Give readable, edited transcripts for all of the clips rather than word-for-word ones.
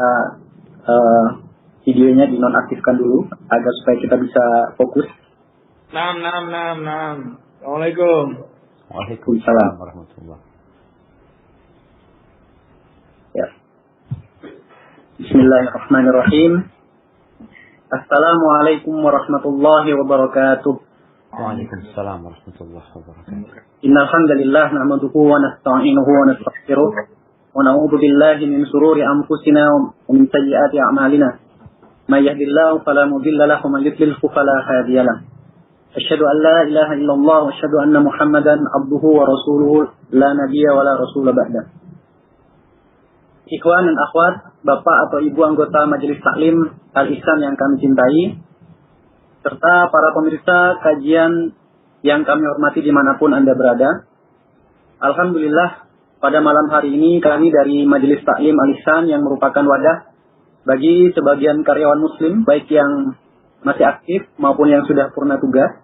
uh, videonya dinonaktifkan dulu agar supaya kita bisa fokus. Assalamualaikum. Waalaikumsalam warahmatullahi. Ya. Bismillahirrahmanirrahim. Assalamualaikum warahmatullahi wabarakatuh. Waalaikumsalam warahmatullahi wabarakatuh. Innal hamdalillah nahmaduhu wa nasta'inuhu wa nastaghfiruh wa na'udzu billahi min shururi anfusina wa min sayyiati a'malina. May yahdihillahu fala mudilla lahu wa man yudlilhu fala hadiya lahu. Asyhadu an la ilaha illallah wa asyhadu anna Muhammadan abduhu wa rasuluhu la nabiyya wa la rasula ba'da. Ikhwan dan akhwat, bapak atau ibu anggota Majelis Taklim Al-Ihsan yang kami cintai, serta para pemirsa kajian yang kami hormati dimanapun Anda berada. Alhamdulillah, pada malam hari ini kami dari Majelis Taklim Al-Ihsan yang merupakan wadah bagi sebagian karyawan muslim, baik yang masih aktif maupun yang sudah purna tugas,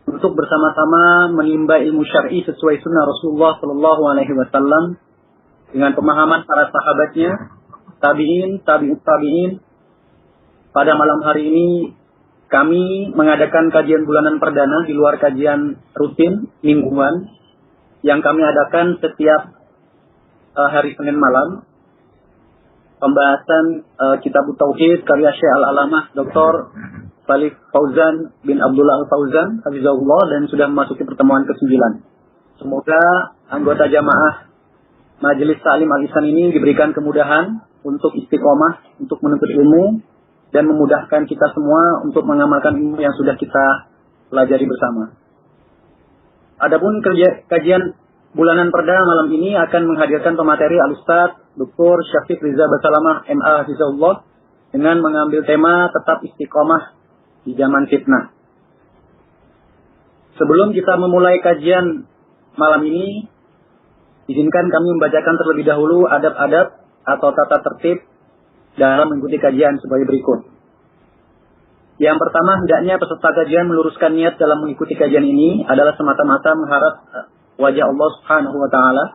untuk bersama-sama menimba ilmu syar'i sesuai sunnah Rasulullah Shallallahu Alaihi Wasallam dengan pemahaman para sahabatnya, tabi'in, tabi'ut tabi'in. Pada malam hari ini kami mengadakan kajian bulanan perdana di luar kajian rutin mingguan yang kami adakan setiap hari Senin malam. Pembahasan Kitab Tauhid karya Syekh Al-Alamah Dr. Salih Fauzan bin Abdullah Al-Fauzan hafizahullah, dan sudah memasuki pertemuan ke-9. Semoga anggota jamaah Majelis Taklim Al-Ihsan ini diberikan kemudahan untuk istiqomah, untuk menuntut ilmu, dan memudahkan kita semua untuk mengamalkan ilmu yang sudah kita pelajari bersama. Adapun kajian bulanan perdana malam ini akan menghadirkan pemateri Al-Ustaz Dr. Syafiq Riza Basalamah MA Hafizahullah dengan mengambil tema tetap istiqomah di zaman fitnah. Sebelum kita memulai kajian malam ini, izinkan kami membacakan terlebih dahulu adab-adab atau tata tertib dalam mengikuti kajian sebagai berikut. Yang pertama, hendaknya peserta kajian meluruskan niat dalam mengikuti kajian ini adalah semata-mata mengharap wajah Allah Subhanahu wa Ta'ala.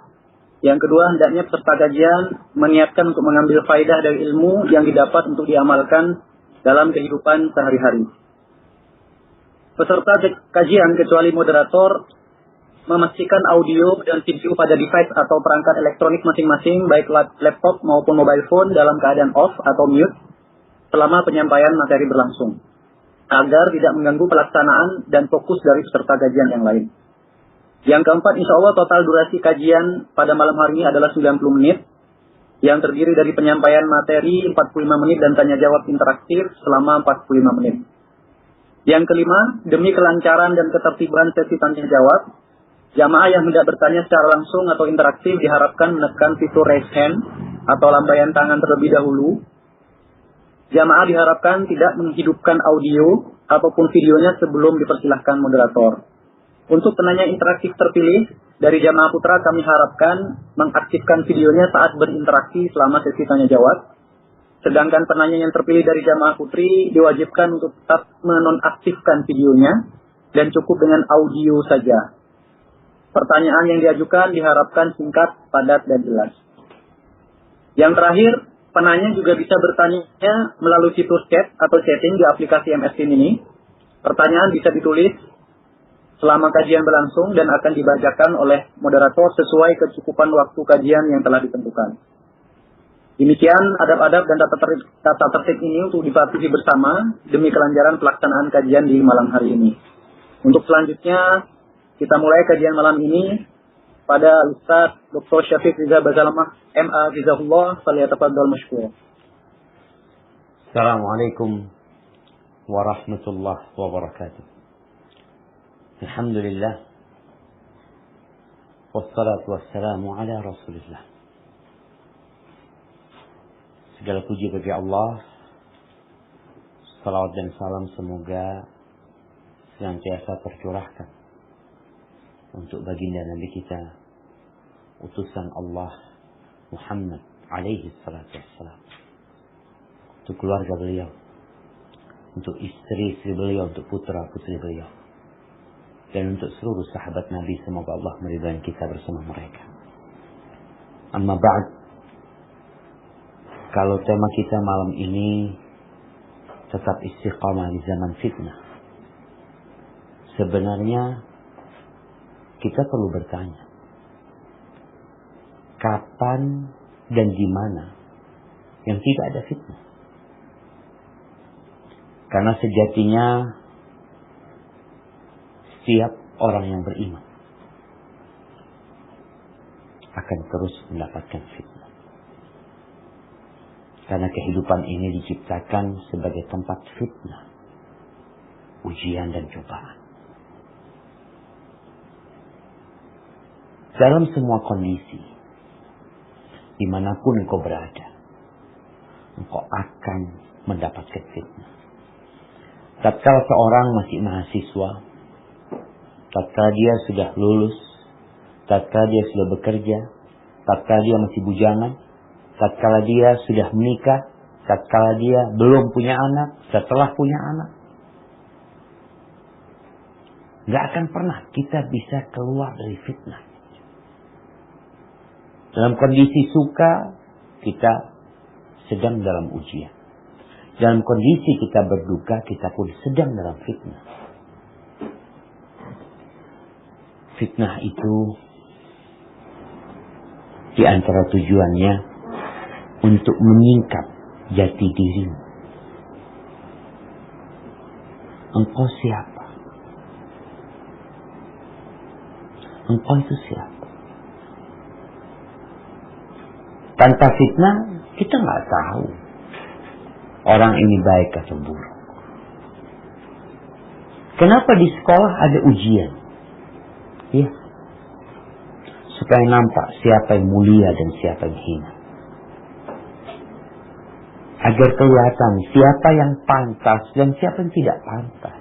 Yang kedua, hendaknya peserta kajian meniatkan untuk mengambil faedah dari ilmu yang didapat untuk diamalkan dalam kehidupan sehari-hari. Peserta kajian kecuali moderator memastikan audio dan video pada device atau perangkat elektronik masing-masing, baik laptop maupun mobile phone, dalam keadaan off atau mute selama penyampaian materi berlangsung, agar tidak mengganggu pelaksanaan dan fokus dari peserta kajian yang lain. Yang keempat, insya Allah total durasi kajian pada malam hari ini adalah 90 menit, yang terdiri dari penyampaian materi 45 menit dan tanya jawab interaktif selama 45 menit. Yang kelima, demi kelancaran dan ketertiban sesi tanya jawab, jamaah yang hendak bertanya secara langsung atau interaktif diharapkan menekan fitur raise hand atau lambaian tangan terlebih dahulu. Jamaah diharapkan tidak menghidupkan audio ataupun videonya sebelum dipersilahkan moderator. Untuk penanya interaktif terpilih dari jamaah putra, kami harapkan mengaktifkan videonya saat berinteraksi selama sesi tanya jawab. Sedangkan penanya yang terpilih dari jamaah putri diwajibkan untuk tetap menonaktifkan videonya dan cukup dengan audio saja. Pertanyaan yang diajukan diharapkan singkat, padat, dan jelas. Yang terakhir, penanya juga bisa bertanya melalui fitur chat atau chatting di aplikasi MS Team ini. Pertanyaan bisa ditulis selama kajian berlangsung dan akan dibacakan oleh moderator sesuai kecukupan waktu kajian yang telah ditentukan. Demikian adab-adab dan tata tertib ini untuk dipatuhi bersama demi kelancaran pelaksanaan kajian di malam hari ini. Untuk selanjutnya, kita mulai kajian malam ini pada Ustaz Dr. Syafiq Riza Basalamah MA Hafizahullah. Falyatafaddal mashkur. Assalamualaikum warahmatullahi wabarakatuh. Alhamdulillah. Wassalatu wassalamu ala Rasulillah. Segala puji bagi Allah. Salawat dan salam semoga senantiasa tercurahkan untuk baginda Nabi kita, utusan Allah Muhammad alaihi salatu wassalam, untuk keluarga beliau, untuk istri-istri beliau, untuk putra-putri beliau, dan untuk seluruh sahabat Nabi. Semoga Allah meridai kita bersama mereka. Amma ba'd, kalau tema kita malam ini tetap istiqamah di zaman fitnah, sebenarnya kita perlu bertanya, kapan dan di mana yang tidak ada fitnah? Karena sejatinya setiap orang yang beriman akan terus mendapatkan fitnah. Karena kehidupan ini diciptakan sebagai tempat fitnah, ujian dan cobaan. Dalam semua kondisi, dimanapun engkau berada, engkau akan mendapatkan fitnah. Tatkala seorang masih mahasiswa, tatkala dia sudah lulus, tatkala dia sudah bekerja, tatkala dia masih bujangan, tatkala dia sudah menikah, tatkala dia belum punya anak, setelah punya anak, gak akan pernah kita bisa keluar dari fitnah. Dalam kondisi suka, kita sedang dalam ujian. Dalam kondisi kita berduka, kita pun sedang dalam fitnah. Fitnah itu di antara tujuannya untuk menyingkap jati dirimu. Engkau siapa? Engkau itu siapa? Tanpa fitnah, kita nggak tahu orang ini baik atau buruk. Kenapa di sekolah ada ujian? Ya, supaya nampak siapa yang mulia dan siapa yang hina. Agar kelihatan siapa yang pantas dan siapa yang tidak pantas.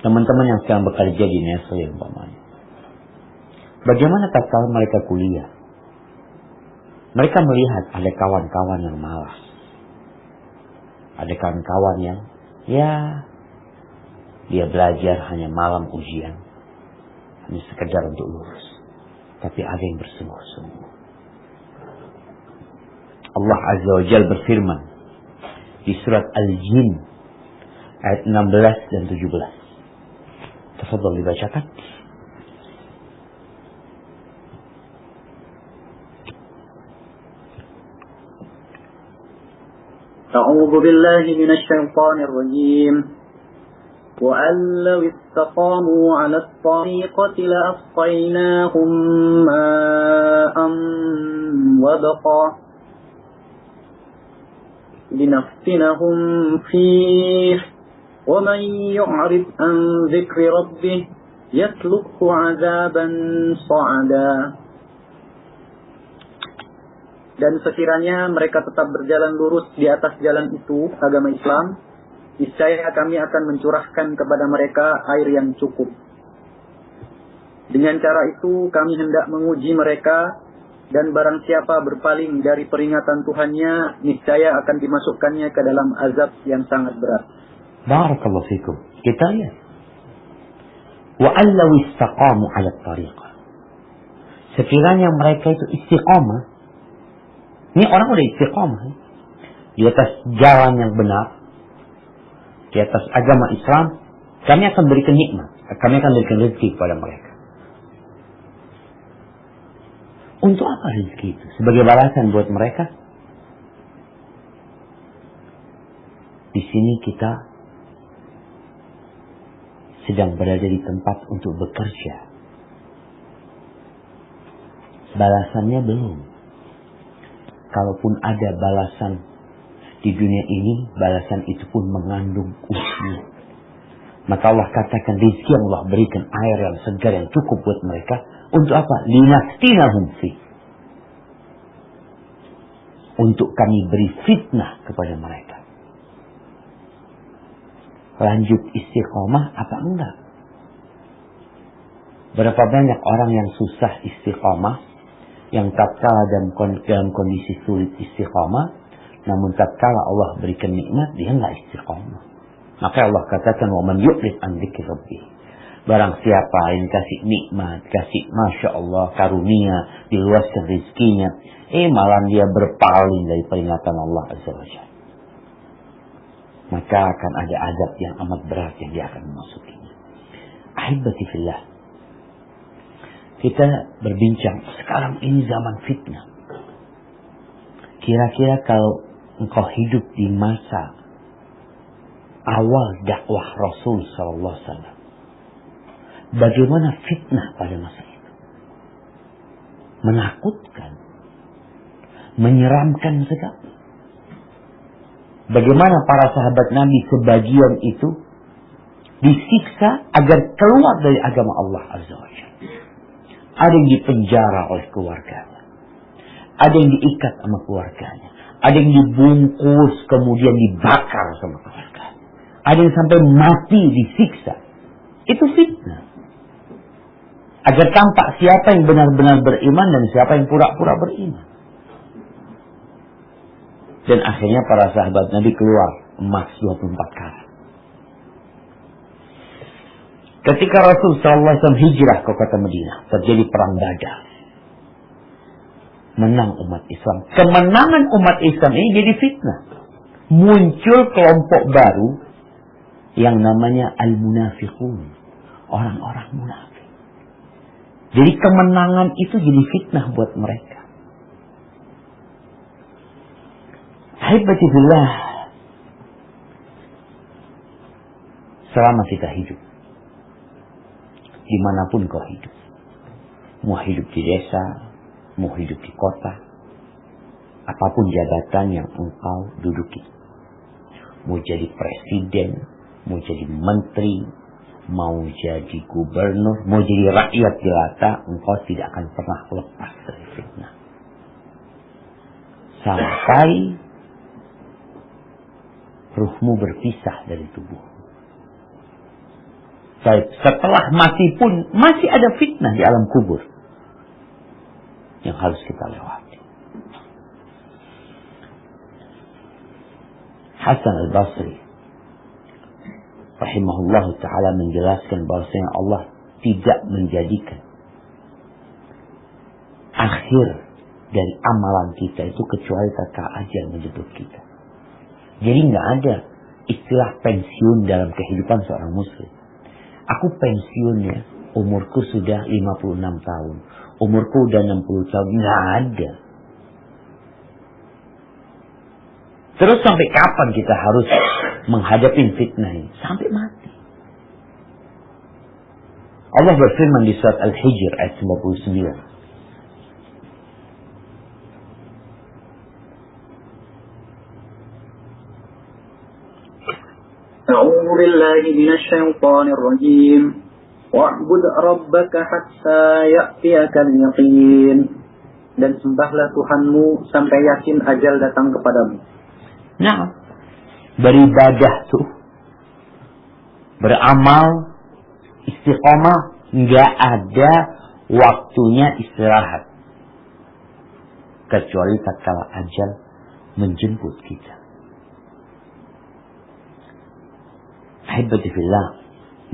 Teman-teman yang sedang bekerja di Nestle umpamanya, bagaimana tatkala mereka kuliah? Mereka melihat ada kawan-kawan yang malas. Ada kawan-kawan yang dia belajar hanya malam ujian, hanya sekedar untuk lulus. Tapi ada yang bersungguh-sungguh. Allah Azza wa Jalla berfirman di surat Al-Jin ayat 16 dan 17. Tafadhal dibacakan. أعوذ بالله من الشيطان الرجيم وأن لو استقاموا على الطريقة لأسقيناهم ماء غدقا لنفتنهم فيه ومن يعرض عن ذكر ربه يسلكه عذابا صعدا. Dan sekiranya mereka tetap berjalan lurus di atas jalan itu, agama Islam, niscaya kami akan mencurahkan kepada mereka air yang cukup. Dengan cara itu kami hendak menguji mereka, dan barang siapa berpaling dari peringatan Tuhannya, niscaya akan dimasukkannya ke dalam azab yang sangat berat. Barakallahu fikum. Kita lihat. Wa allaw istaqamu 'ala tariqah. Sekiranya mereka itu istiqamah. Ini orang udah istiqamah di atas jalan yang benar, di atas agama Islam. Kami akan berikan nikmat, kami akan berikan rezeki kepada mereka. Untuk apa rezeki itu? Sebagai balasan buat mereka. Di sini kita sedang berada di tempat untuk bekerja. Balasannya belum. Kalaupun ada balasan di dunia ini, balasan itu pun mengandung ujian. Maka Allah katakan rezeki yang Allah berikan, air yang segar yang cukup buat mereka. Untuk apa? Linaftinahum fi. Untuk kami beri fitnah kepada mereka. Lanjut istiqamah apa enggak? Berapa banyak orang yang susah istiqamah, yang tatkala dalam kondisi sulit istiqamah, namun tatkala Allah berikan nikmat dia enggak istiqamah. Maka Allah katakan wa man yu'rid an dzikri rabbih. Barang siapa yang kasih nikmat, kasih Masya Allah, karunia, diluaskan rezekinya, malah dia berpaling dari peringatan Allah Azza wa Jalla. Maka akan ada azab yang amat berat yang dia akan memasukinya. Ahibati fillah. Kita berbincang, sekarang ini zaman fitnah. Kira-kira kalau engkau hidup di masa awal dakwah Rasul sallallahu alaihi wasallam, bagaimana fitnah pada masa itu? Menakutkan, menyeramkan sekali. Bagaimana para sahabat Nabi sebagian itu disiksa agar keluar dari agama Allah Azza wa Jalla. Ada yang dipenjara oleh keluarganya, ada yang diikat sama keluarganya, ada yang dibungkus kemudian dibakar sama keluarganya, ada yang sampai mati disiksa. Itu fitnah. Agar tampak siapa yang benar-benar beriman dan siapa yang pura-pura beriman. Dan akhirnya para sahabat Nabi keluar emas 24 karat. Ketika Rasul SAW hijrah ke kota Madinah, terjadi perang Badar. Menang umat Islam. Kemenangan umat Islam ini jadi fitnah. Muncul kelompok baru yang namanya al-munafiqun. Orang-orang munafik. Jadi kemenangan itu jadi fitnah buat mereka. Ahibati billah. Selama kita hidup, dimanapun kau hidup, mau hidup di desa, mau hidup di kota, apapun jabatan yang engkau duduki, mau jadi presiden, mau jadi menteri, mau jadi gubernur, mau jadi rakyat jelata, engkau tidak akan pernah lepas dari fitnah. Sampai ruhmu berpisah dari tubuh. Setelah mati pun masih ada fitnah di alam kubur yang harus kita lewati. Hasan al-Basri rahimahullah ta'ala menjelaskan bahwasanya Allah tidak menjadikan akhir dari amalan kita itu kecuali tatkala ajal menjemput kita. Jadi nggak ada istilah pensiun dalam kehidupan seorang muslim. Aku pensiunnya umurku sudah 56 tahun, umurku udah 60 tahun, nggak ada. Terus sampai kapan kita harus menghadapi fitnah ini? Sampai mati. Allah berfirman di surat Al-Hijr ayat 99. أعوذ بالله من الشيطان الرجيم واعبد ربك حتى يأتيك اليقين. Dan sembahlah Tuhanmu sampai yakin ajal datang kepadamu. Nah, beribadah tuh, beramal, istiqomah, nggak ada waktunya istirahat kecuali tatkala ajal menjemput kita. Ahibati fillah,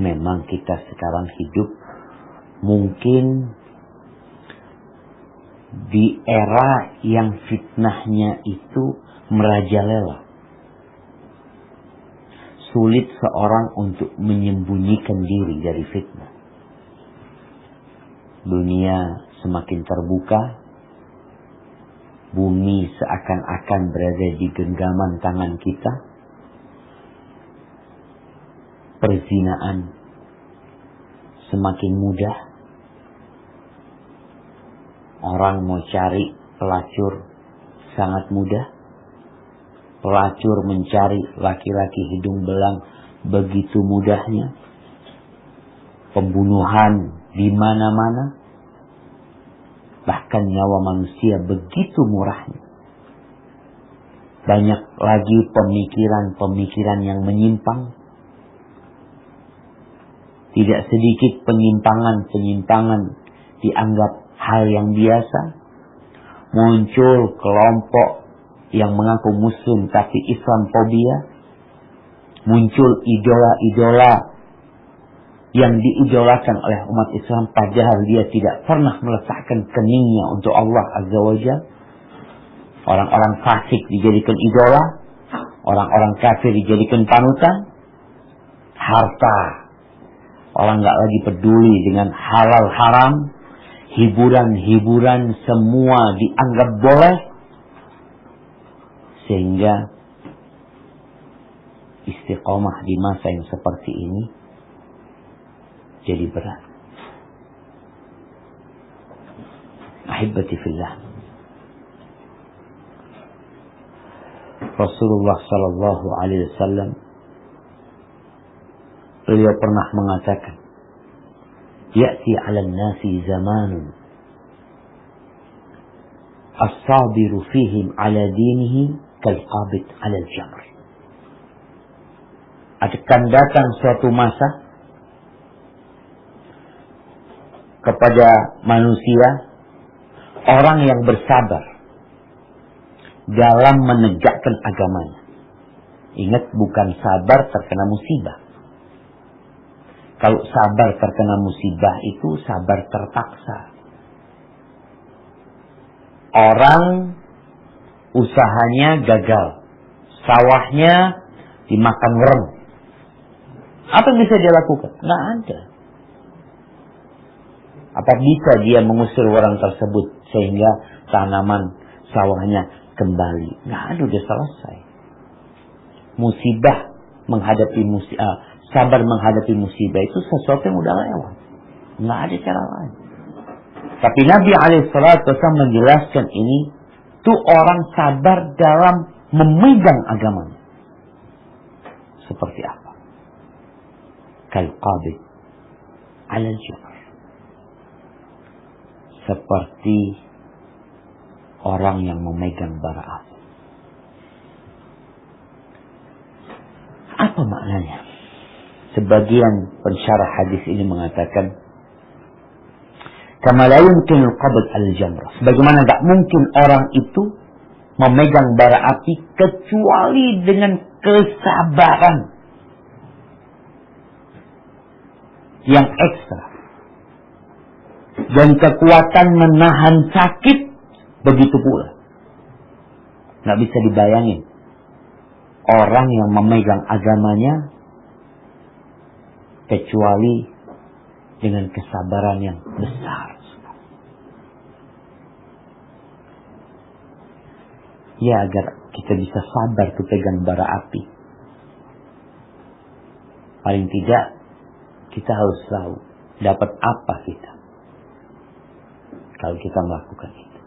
memang kita sekarang hidup mungkin di era yang fitnahnya itu merajalela. Sulit seorang untuk menyembunyikan diri dari fitnah. Dunia semakin terbuka, bumi seakan-akan berada di genggaman tangan kita. Perzinaan semakin mudah. Orang mau cari pelacur sangat mudah. Pelacur mencari laki-laki hidung belang begitu mudahnya. Pembunuhan di mana-mana. Bahkan nyawa manusia begitu murahnya. Banyak lagi pemikiran-pemikiran yang menyimpang. Tidak sedikit penyimpangan-penyimpangan dianggap hal yang biasa. Muncul kelompok yang mengaku muslim tapi Islamfobia. Muncul idola-idola yang diidolakan oleh umat Islam, padahal dia tidak pernah meletakkan keningnya untuk Allah Azza wa Jalla. Orang-orang fasik dijadikan idola, orang-orang kafir dijadikan panutan. Harta, orang nggak lagi peduli dengan halal haram, hiburan-hiburan semua dianggap boleh, sehingga istiqomah di masa yang seperti ini jadi berat. Ahibati fillah, Rasulullah sallallahu alaihi wasallam, beliau pernah mengatakan, ya'ti 'alan nasi zamanun as-sabiru fihim 'ala dinihi kal-qabid 'ala al-jamr. Akan datang suatu masa kepada manusia orang yang bersabar dalam menegakkan agamanya. Ingat, bukan sabar terkena musibah. Kalau sabar terkena musibah itu sabar terpaksa. Orang usahanya gagal, sawahnya dimakan wereng. Apa yang bisa dia lakukan? Nggak ada. Apa bisa dia mengusir orang tersebut sehingga tanaman sawahnya kembali? Nggak ada, udah selesai. Musibah menghadapi sabar menghadapi musibah itu sesuatu yang udah lewat. Nggak ada cara lain. Tapi Nabi SAW menjelaskan ini, tuh orang sabar dalam memegang agamanya. Seperti apa? Kal-qabid 'ala al-jamr. Seperti orang yang memegang bara api. Apa maknanya? Sebagian pensyarah hadis ini mengatakan, kama la yumkin al-qabd al-jamr. Sebagaimana enggak mungkin orang itu memegang bara api kecuali dengan kesabaran yang ekstra dan kekuatan menahan sakit begitu pula. Enggak bisa dibayangin orang yang memegang agamanya kecuali dengan kesabaran yang besar. Ya, agar kita bisa sabar tuh pegang bara api, paling tidak kita harus tahu dapat apa kita kalau kita melakukan itu.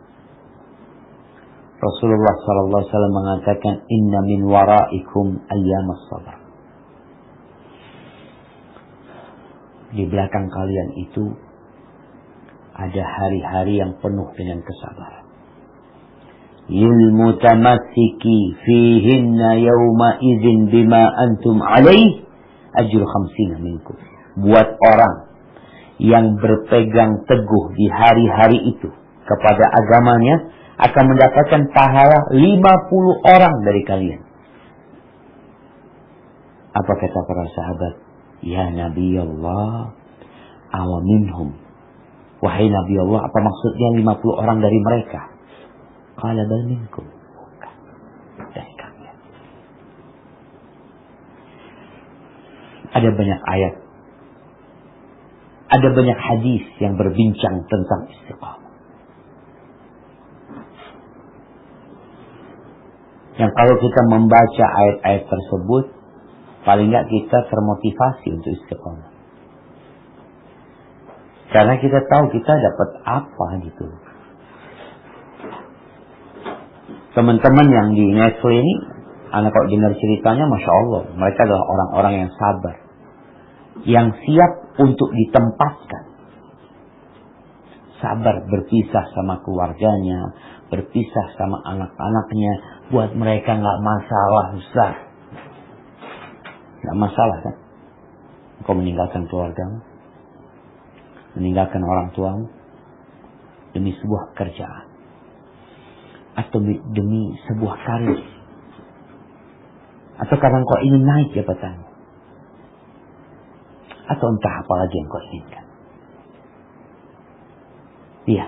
Rasulullah SAW mengatakan, inna min waraikum ayyamas sabar. Di belakang kalian itu ada hari-hari yang penuh dengan kesabaran. Lil mutamassiki fihinna yawma idzin bima antum alaih ajru 50 minkum. Buat orang yang berpegang teguh di hari-hari itu kepada agamanya akan mendapatkan pahala 50 orang dari kalian. Apa kata para sahabat? Ya Nabi Allah, awaminhum. Wahai Nabi Allah, apa maksudnya 50 orang dari mereka? Qala bal minkum. Bukan. Dari kalian. Ada banyak ayat, ada banyak hadis yang berbincang tentang istiqamah. Yang kalau kita membaca ayat-ayat tersebut, paling enggak kita termotivasi untuk istiqamah. Karena kita tahu kita dapat apa gitu. Teman-teman yang di Nestle ini, anak kok dengar ceritanya, Masya Allah, mereka adalah orang-orang yang sabar, yang siap untuk ditempatkan. Sabar berpisah sama keluarganya, berpisah sama anak-anaknya. Buat mereka nggak masalah, Ustaz. Nggak masalah kan? Engkau meninggalkan keluargamu, meninggalkan orang tuamu demi sebuah kerjaan atau demi sebuah karir, atau karena engkau ingin naik jabatannya, atau entah apa lagi yang kau inginkan. Iya.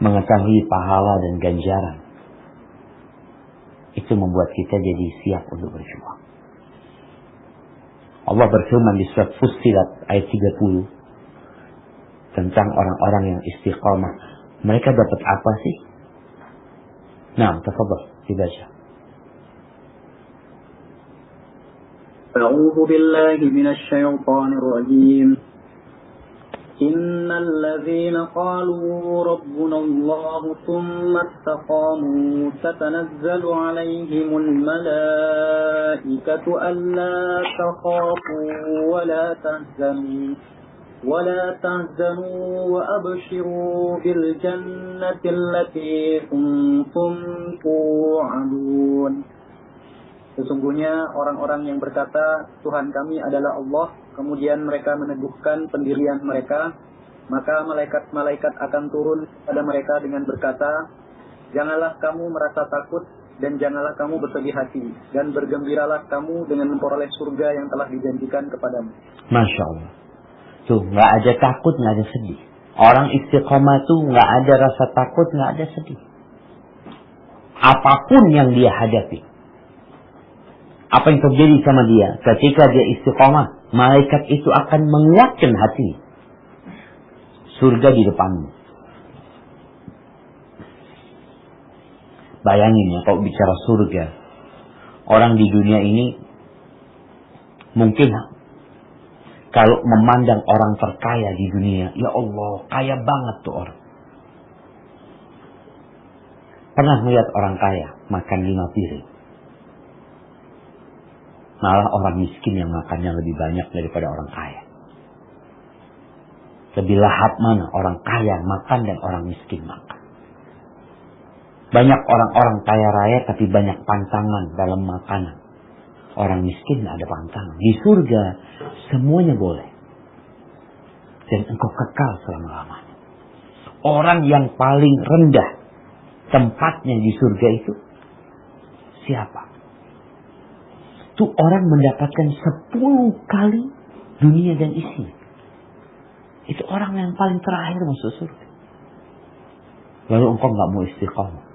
Mengetahui pahala dan ganjaran itu membuat kita jadi siap untuk berjuang. Allah berfirman di surat Fussilat ayat 30 tentang orang-orang yang istiqamah. Mereka dapat apa sih? Nah, tafadhal dibaca. أعوذ بالله من الشيطان الرجيم إن الذين قالوا ربنا الله ثم استقاموا تتنزل عليهم الملائكة ألا تخافوا ولا تحزنوا وأبشروا بالجنة التي كنتم توعدون. Sesungguhnya orang-orang yang berkata, Tuhan kami adalah Allah, kemudian mereka meneguhkan pendirian mereka, maka malaikat-malaikat akan turun pada mereka dengan berkata, janganlah kamu merasa takut dan janganlah kamu bersedih hati, dan bergembiralah kamu dengan memperoleh surga yang telah dijanjikan kepadamu. Masya Allah. Tuh, nggak ada takut, nggak ada sedih. Orang istiqomah tuh nggak ada rasa takut, nggak ada sedih. Apapun yang dia hadapi. Apa yang terjadi sama dia ketika dia istiqamah, malaikat itu akan menguatkan hati. Surga di depanmu. Bayangin ya, kalau bicara surga, orang di dunia ini mungkin kalau memandang orang terkaya di dunia, ya Allah, kaya banget tuh orang. Pernah melihat orang kaya makan 5 piring? Malah orang miskin yang makannya lebih banyak daripada orang kaya. Lebih lahap mana orang kaya makan dan orang miskin makan. Banyak orang-orang kaya raya tapi banyak pantangan dalam makanan. Orang miskin ada pantangan. Di surga semuanya boleh. Dan engkau kekal selama-lamanya. Orang yang paling rendah tempatnya di surga itu siapa? Itu orang mendapatkan 10 kali dunia dan isinya. Itu orang yang paling terakhir masuk surga. Lalu engkau gak mau istiqamah.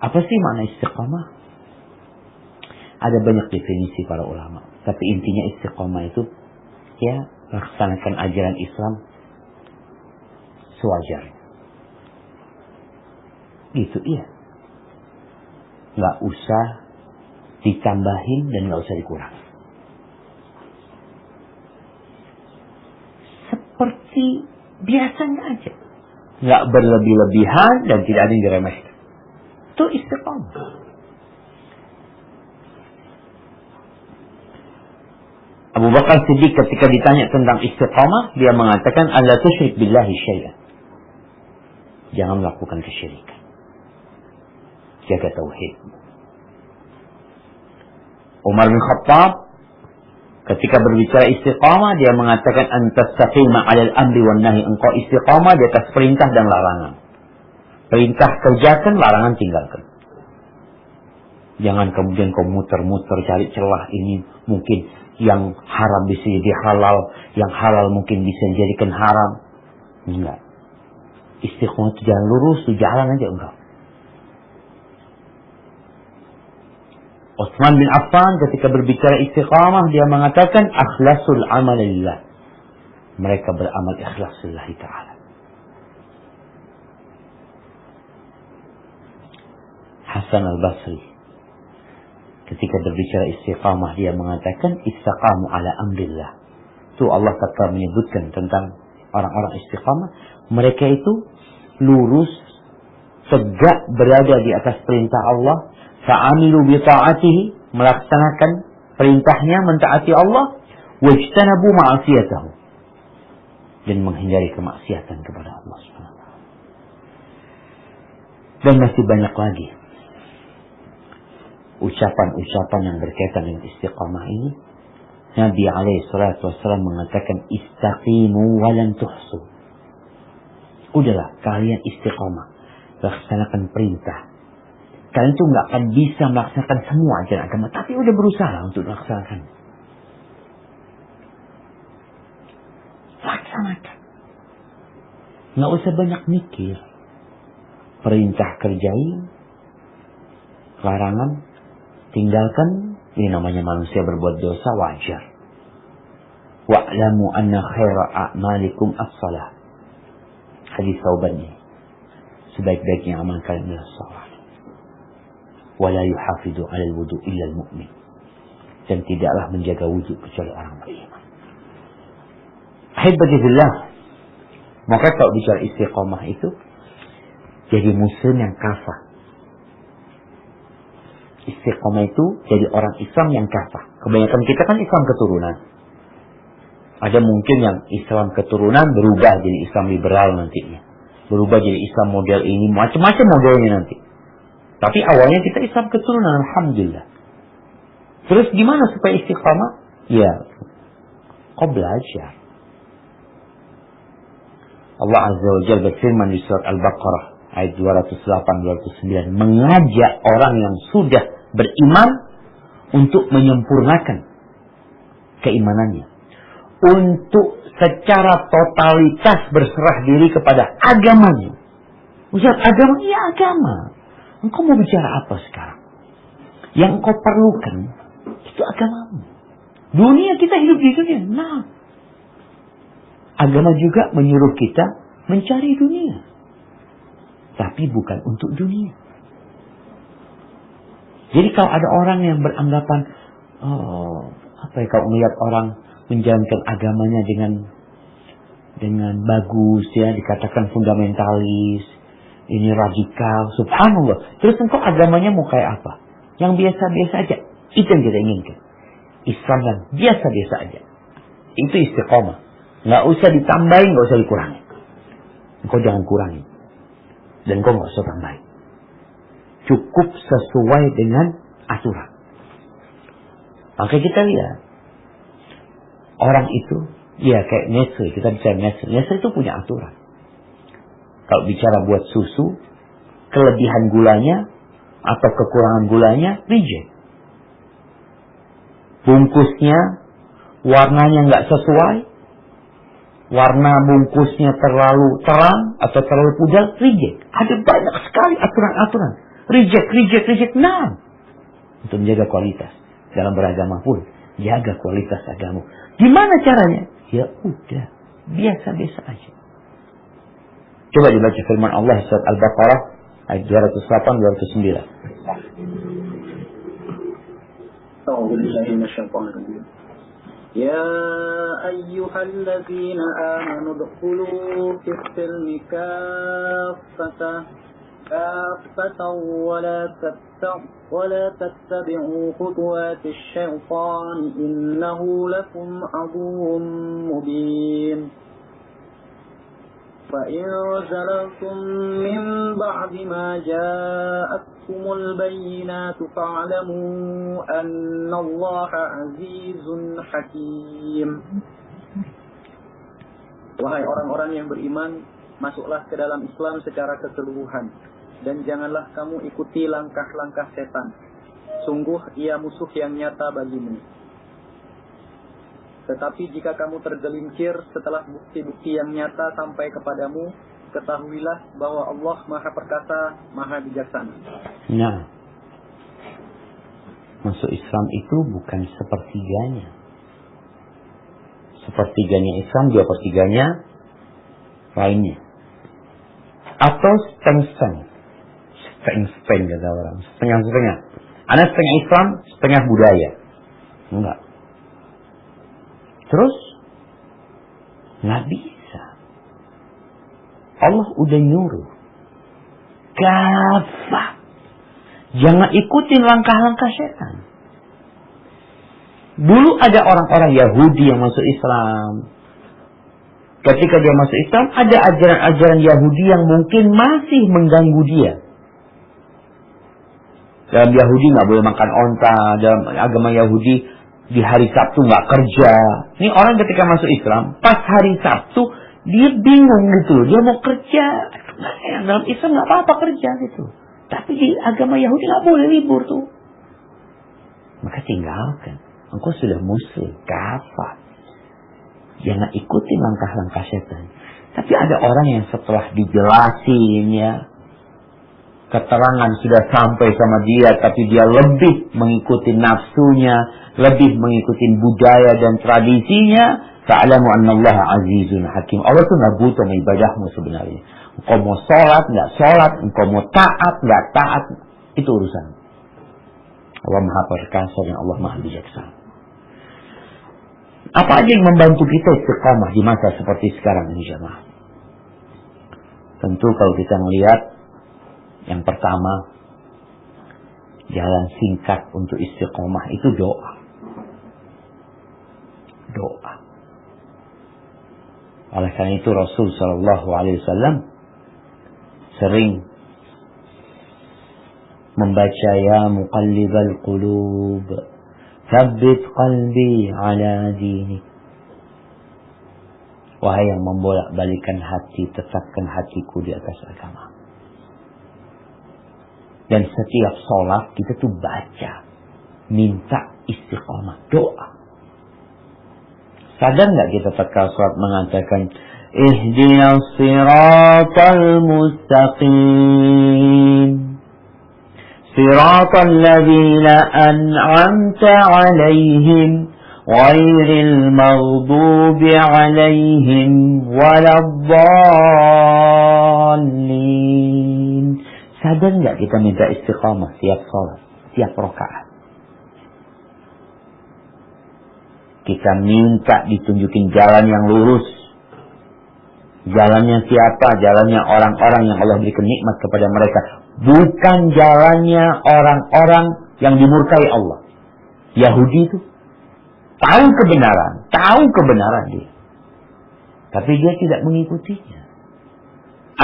Apa sih makna istiqamah? Ada banyak definisi para ulama. Tapi intinya istiqamah itu, ya, laksanakan ajaran Islam sewajarnya. Gitu, iya. Gak usah ditambahin dan gak usah dikurangi. Seperti biasanya aja. Gak berlebih-lebihan dan tidak ada yang diremehkan. Itu istiqamah. Abu Bakar Siddiq ketika ditanya tentang istiqamah, dia mengatakan, "Alla tusyrik billahi syai'an." Jangan melakukan kesyirikan. Jaga tauhid. Umar bin Khattab ketika berbicara istiqamah, dia mengatakan antastaqima 'alal amri wan nahi. Engkau istiqamah di atas perintah dan larangan. Perintah kerjakan, larangan tinggalkan. Jangan kemudian kau muter-muter cari celah, ini mungkin yang haram bisa jadi halal, yang halal mungkin bisa dijadikan haram. Enggak. Istiqamah itu jalan lurus, itu jalan aja enggak. Utsman bin Affan ketika berbicara istiqamah, dia mengatakan akhlasul amal lillah. Mereka beramal ikhlas lillahi ta'ala. Hasan al-Basri ketika berbicara istiqamah, dia mengatakan istaqamu ala amrillah. Itu Allah tetap menyebutkan tentang orang-orang istiqamah. Mereka itu lurus, tegak berada di atas perintah Allah. Fa'amilu bi ta'atihi, melaksanakan perintahnya, mentaati Allah. Wajtanabu ma'asiyatahu, dan menghindari kemaksiatan kepada Allah SWT. Dan masih banyak lagi ucapan-ucapan yang berkaitan dengan istiqamah ini. Nabi SAW mengatakan istaqimu walan tuhsu. Udahlah, kalian istiqamah, laksanakan perintah. Kalian tuh gak akan bisa melaksanakan semua ajaran agama, tapi udah berusaha untuk melaksanakan. Nggak usah banyak mikir. Perintah kerjain, larangan tinggalkan. Ini namanya manusia berbuat dosa, wajar. Wa'lamu anna khaira a'malikum as-salah. Hadis Thauban ini. Sebaik-baiknya amal kalian adalah salat. Wala yuhafidu 'alal wudu' illa al-mu'min. Dan tidaklah menjaga wudu kecuali orang beriman. Ahibati billah. Maka kalau bicara istiqomah itu jadi muslim yang kafah. Istiqomah itu jadi orang Islam yang kafah. Kebanyakan kita kan Islam keturunan. Ada mungkin yang Islam keturunan berubah jadi Islam liberal nantinya. Berubah jadi Islam model ini. Macam-macam modelnya nanti. Tapi awalnya kita Islam keturunan. Alhamdulillah. Terus gimana supaya istiqamah? Ya, kau belajar. Allah Azza wa Jalla berfirman di surat Al-Baqarah ayat 208-209, mengajak orang yang sudah beriman untuk menyempurnakan keimanannya, untuk secara totalitas berserah diri kepada agamanya. Ustaz, agama? Iya, agama. Engkau mau bicara apa sekarang? Yang engkau perlukan itu agamamu. Dunia, kita hidup di dunia. Nah, agama juga menyuruh kita mencari dunia. Tapi bukan untuk dunia. Jadi kalau ada orang yang beranggapan, kalau melihat orang menjalankan agamanya dengan bagus, ya, dikatakan fundamentalis, ini radikal, subhanallah. Terus engkau agamanya mau kayak apa? Yang biasa-biasa aja. Itu yang kita inginkan. Islam yang biasa-biasa aja. Itu istiqomah. Nggak usah ditambahin, nggak usah dikurangi. Engkau jangan kurangi. Dan engkau nggak usah tambahin. Cukup sesuai dengan aturan. Maka kita lihat. Orang itu, ya kayak Nestle. Kita bicara Nestle. Nestle itu punya aturan. Kalau bicara buat susu, kelebihan gulanya atau kekurangan gulanya, reject. Bungkusnya, warnanya nggak sesuai, warna bungkusnya terlalu terang atau terlalu pudar, reject. Ada banyak sekali aturan-aturan. Reject. Nah, untuk menjaga kualitas. Dalam beragama pun, jaga kualitas agama. Gimana caranya? Ya udah, biasa-biasa aja. Coba dibaca firman Allah surat Al-Baqarah ayat 208-209. يا أيها الذين آمنوا ادخلوا في السلم كافة ولا تتبعوا خطوات الشيطان إنه لكم عدو مبين فإن زللتم من بعد ما جاءتكم البينات فاعلموا أن الله عزيز حكيم. Wahai orang-orang yang beriman, masuklah ke dalam Islam secara keseluruhan, dan janganlah kamu ikuti langkah-langkah setan. Sungguh ia musuh yang nyata bagimu. Tetapi jika kamu tergelincir setelah bukti-bukti yang nyata sampai kepadamu, ketahuilah bahwa Allah Maha Perkasa, Maha Bijaksana. Nah, masuk Islam itu bukan sepertiganya. Sepertiganya Islam, 2/3-nya lainnya. Atau setengah kata orang. Setengah-setengah. Ada setengah Islam, setengah budaya. Enggak. Terus nggak bisa. Allah udah nyuruh kafah. Jangan ikutin langkah-langkah setan. Dulu ada orang-orang Yahudi yang masuk Islam. Ketika dia masuk Islam, ada ajaran-ajaran Yahudi yang mungkin masih mengganggu dia. Dalam Yahudi nggak boleh makan onta. Dalam agama Yahudi di hari Sabtu nggak kerja. Ini orang ketika masuk Islam, pas hari Sabtu dia bingung gitu. Dia mau kerja. Dalam Islam nggak apa-apa kerja gitu. Tapi di agama Yahudi nggak boleh libur tuh. Maka tinggalkan. Engkau sudah muslim, kafah. Jangan ikuti langkah-langkah setan. Tapi ada orang yang setelah dijelasin ya, keterangan sudah sampai sama dia, tapi dia lebih mengikuti nafsunya, lebih mengikuti budaya dan tradisinya. Fa'alamu annallaha azizun hakim. Allah tuh nggak butuh sama ibadahmu sebenarnya. Engkau mau sholat, nggak sholat, engkau mau taat, nggak taat, itu urusan. Allah Maha Perkasa dan Allah Maha Bijaksana. Apa aja yang membantu kita istiqamah di masa seperti sekarang ini, jemaah? Tentu kalau kita melihat yang pertama, jalan singkat untuk istiqamah itu doa. Doa. Oleh karena itu Rasul Shallallahu Alaihi Wasallam sering membaca ya muqallibal qulub, tsabbit qalbi ala dinik. Wahai yang membolak-balikan hati, tetapkan hatiku di atas agama. Dan setiap sholat kita tuh baca, minta istiqamah, doa. Sadar nggak kita tatkala sholat mengatakan ihdinas siratal mustaqim, siratal ladzina an'amta 'alaihim ghairil maghdubi 'alaihim waladdallin. Sadar nggak kita minta istiqamah tiap sholat, tiap rakaat? Kita minta ditunjukin jalan yang lurus. Jalannya siapa? Jalannya orang-orang yang Allah berikan nikmat kepada mereka. Bukan jalannya orang-orang yang dimurkai Allah. Yahudi itu tahu kebenaran dia. Tapi dia tidak mengikutinya.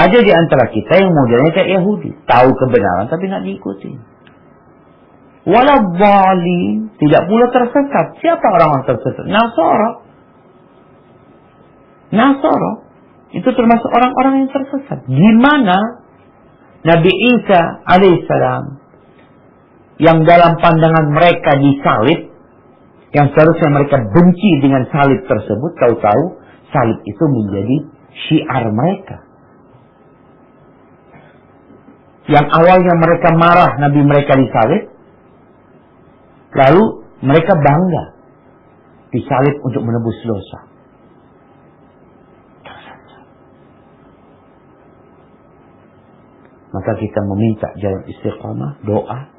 Ada di antara kita yang modelnya kayak Yahudi. Tahu kebenaran tapi nggak diikuti. Waladhdallin, tidak pula tersesat. Siapa orang-orang tersesat? Nasara. Itu termasuk orang-orang yang tersesat. Gimana Nabi Isa alaihissalam yang dalam pandangan mereka disalib, yang seharusnya mereka benci dengan salib tersebut, tahu-tahu salib itu menjadi syiar mereka. Yang awalnya mereka marah Nabi mereka disalib, lalu mereka bangga disalib untuk menebus dosa. Maka kita meminta jalan istiqamah, doa.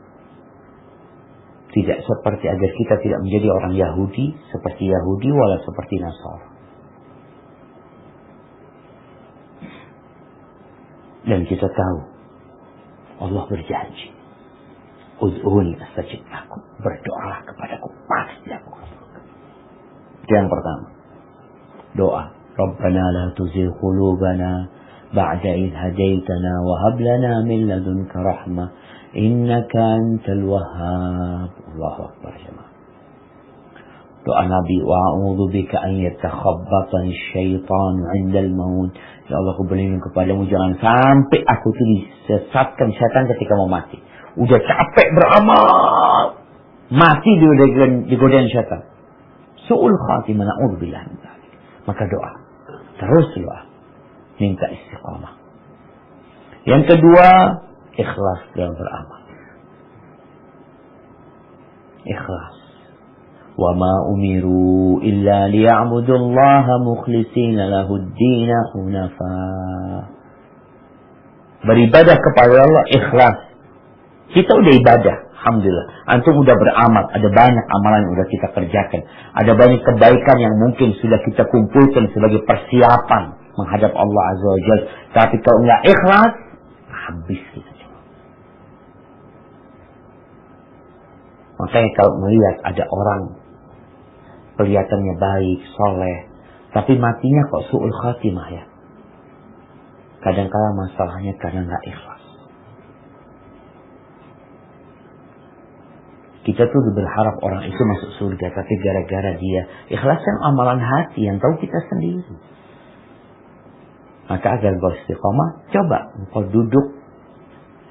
Tidak seperti agar kita tidak menjadi orang Yahudi, seperti Yahudi wala seperti Nasara. Dan kita tahu Allah berjanji, ud'uni astajib lakum, berdoalah kepadaku, pasti aku kabulkan. Itu yang pertama. Doa. Rabbana la tuzigh qulubana ba'da idh hadaitana wa hab lana min ladunka rahmah innaka antal wahhab. Allahu akbar jemaah. Doa Nabi, wa a'udzu bika an yatakhabbatani syaitan 'indal maut. Ya Allah, aku berlindung kepadamu jangan sampai aku tuh disesatkan syaitan ketika mau mati. Udah capek beramal, mati di godaan syaitan. Su'ul khatimah, na'udzubillah min dzalik. Maka doa, terus doa, minta istiqamah. Yang kedua, ikhlas dalam beramal. Ikhlas. Wa ma umiru illa liya'budullaha mukhlishina lahud-din hunafa. Beribadah kepada Allah ikhlas. Kita udah ibadah, alhamdulillah. Antum udah beramal, ada banyak amalan yang udah kita kerjakan. Ada banyak kebaikan yang mungkin sudah kita kumpulkan sebagai persiapan menghadap Allah Azza wa Jalla. Tapi kalau nggak ikhlas, habis kita. Makanya kalau melihat ada orang kelihatannya baik, soleh, tapi matinya kok su'ul khatimah ya. Kadang-kala masalahnya karena nggak ikhlas. Kita tuh berharap orang itu masuk surga, tapi gara-gara dia ikhlaskan amalan hati yang tahu kita sendiri. Maka agar kau istiqamah, coba kau duduk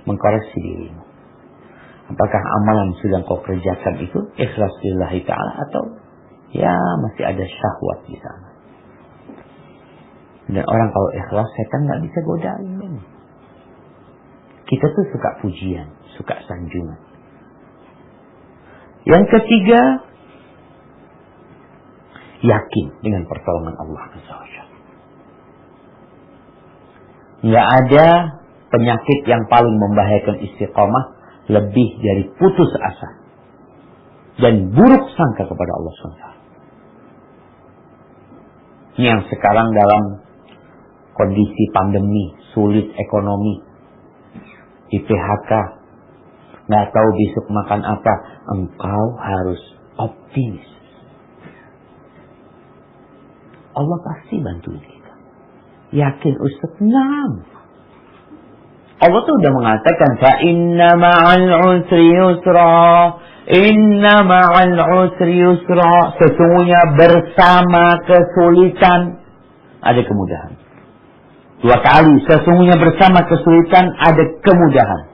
mengkoreksi dirimu. Apakah amalan sudah kau kerjakan itu ikhlas lillahi ta'ala atau ya masih ada syahwat di sana. Dan orang kalau ikhlas, setan nggak bisa godain. Kita tuh suka pujian, suka sanjungan. Yang ketiga, yakin dengan pertolongan Allah Azza wa Jalla. Nggak ada penyakit yang paling membahayakan istiqomah lebih dari putus asa dan buruk sangka kepada Allah SWT. Ini yang sekarang dalam kondisi pandemi, sulit ekonomi, di PHK, nggak tahu besok makan apa, engkau harus optimis. Allah pasti bantuin kita. Yakin Ustaz? Naam. Allah tuh udah mengatakan, fa inna ma'al usri yusra, inna ma'al usri yusra, sesungguhnya bersama kesulitan ada kemudahan. 2 kali, sesungguhnya bersama kesulitan ada kemudahan.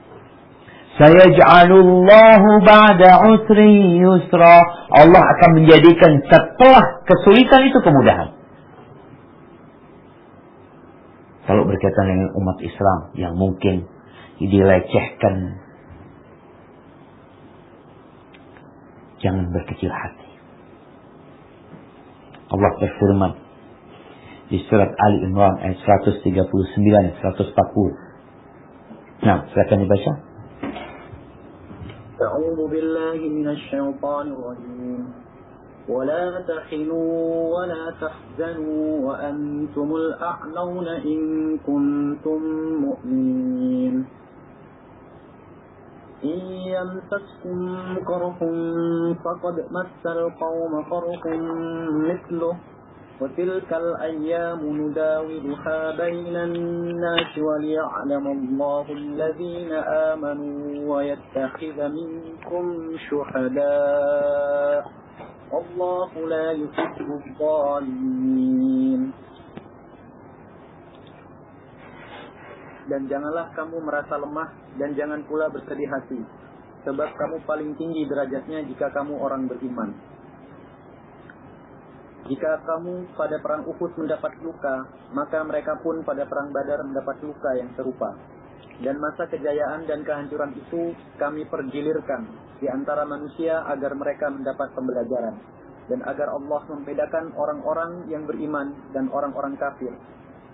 Sayaj'alullahu ba'da usri yusra, Allah akan menjadikan setelah kesulitan itu kemudahan. Kalau berkaitan dengan umat Islam yang mungkin dilecehkan, jangan berkecil hati. Allah berfirman di surat Ali Imran ayat 139 140. Nah, silakan dibaca. A'udzu billahi minasy syaithanir rajim. ولا تحنوا ولا تحزنوا وأنتم الأعلون إن كنتم مؤمنين إن يمسسكم قرح فقد مس القوم قرح مثله وتلك الأيام نداولها بين الناس وليعلم الله الذين آمنوا ويتخذ منكم شهداء Allah la yuhibbul zalimin. Dan janganlah kamu merasa lemah dan jangan pula bersedih hati, sebab kamu paling tinggi derajatnya jika kamu orang beriman. Jika kamu pada perang Uhud mendapat luka, maka mereka pun pada perang Badar mendapat luka yang serupa. Dan masa kejayaan dan kehancuran itu kami pergilirkan di antara manusia agar mereka mendapat pembelajaran. Dan agar Allah membedakan orang-orang yang beriman dan orang-orang kafir.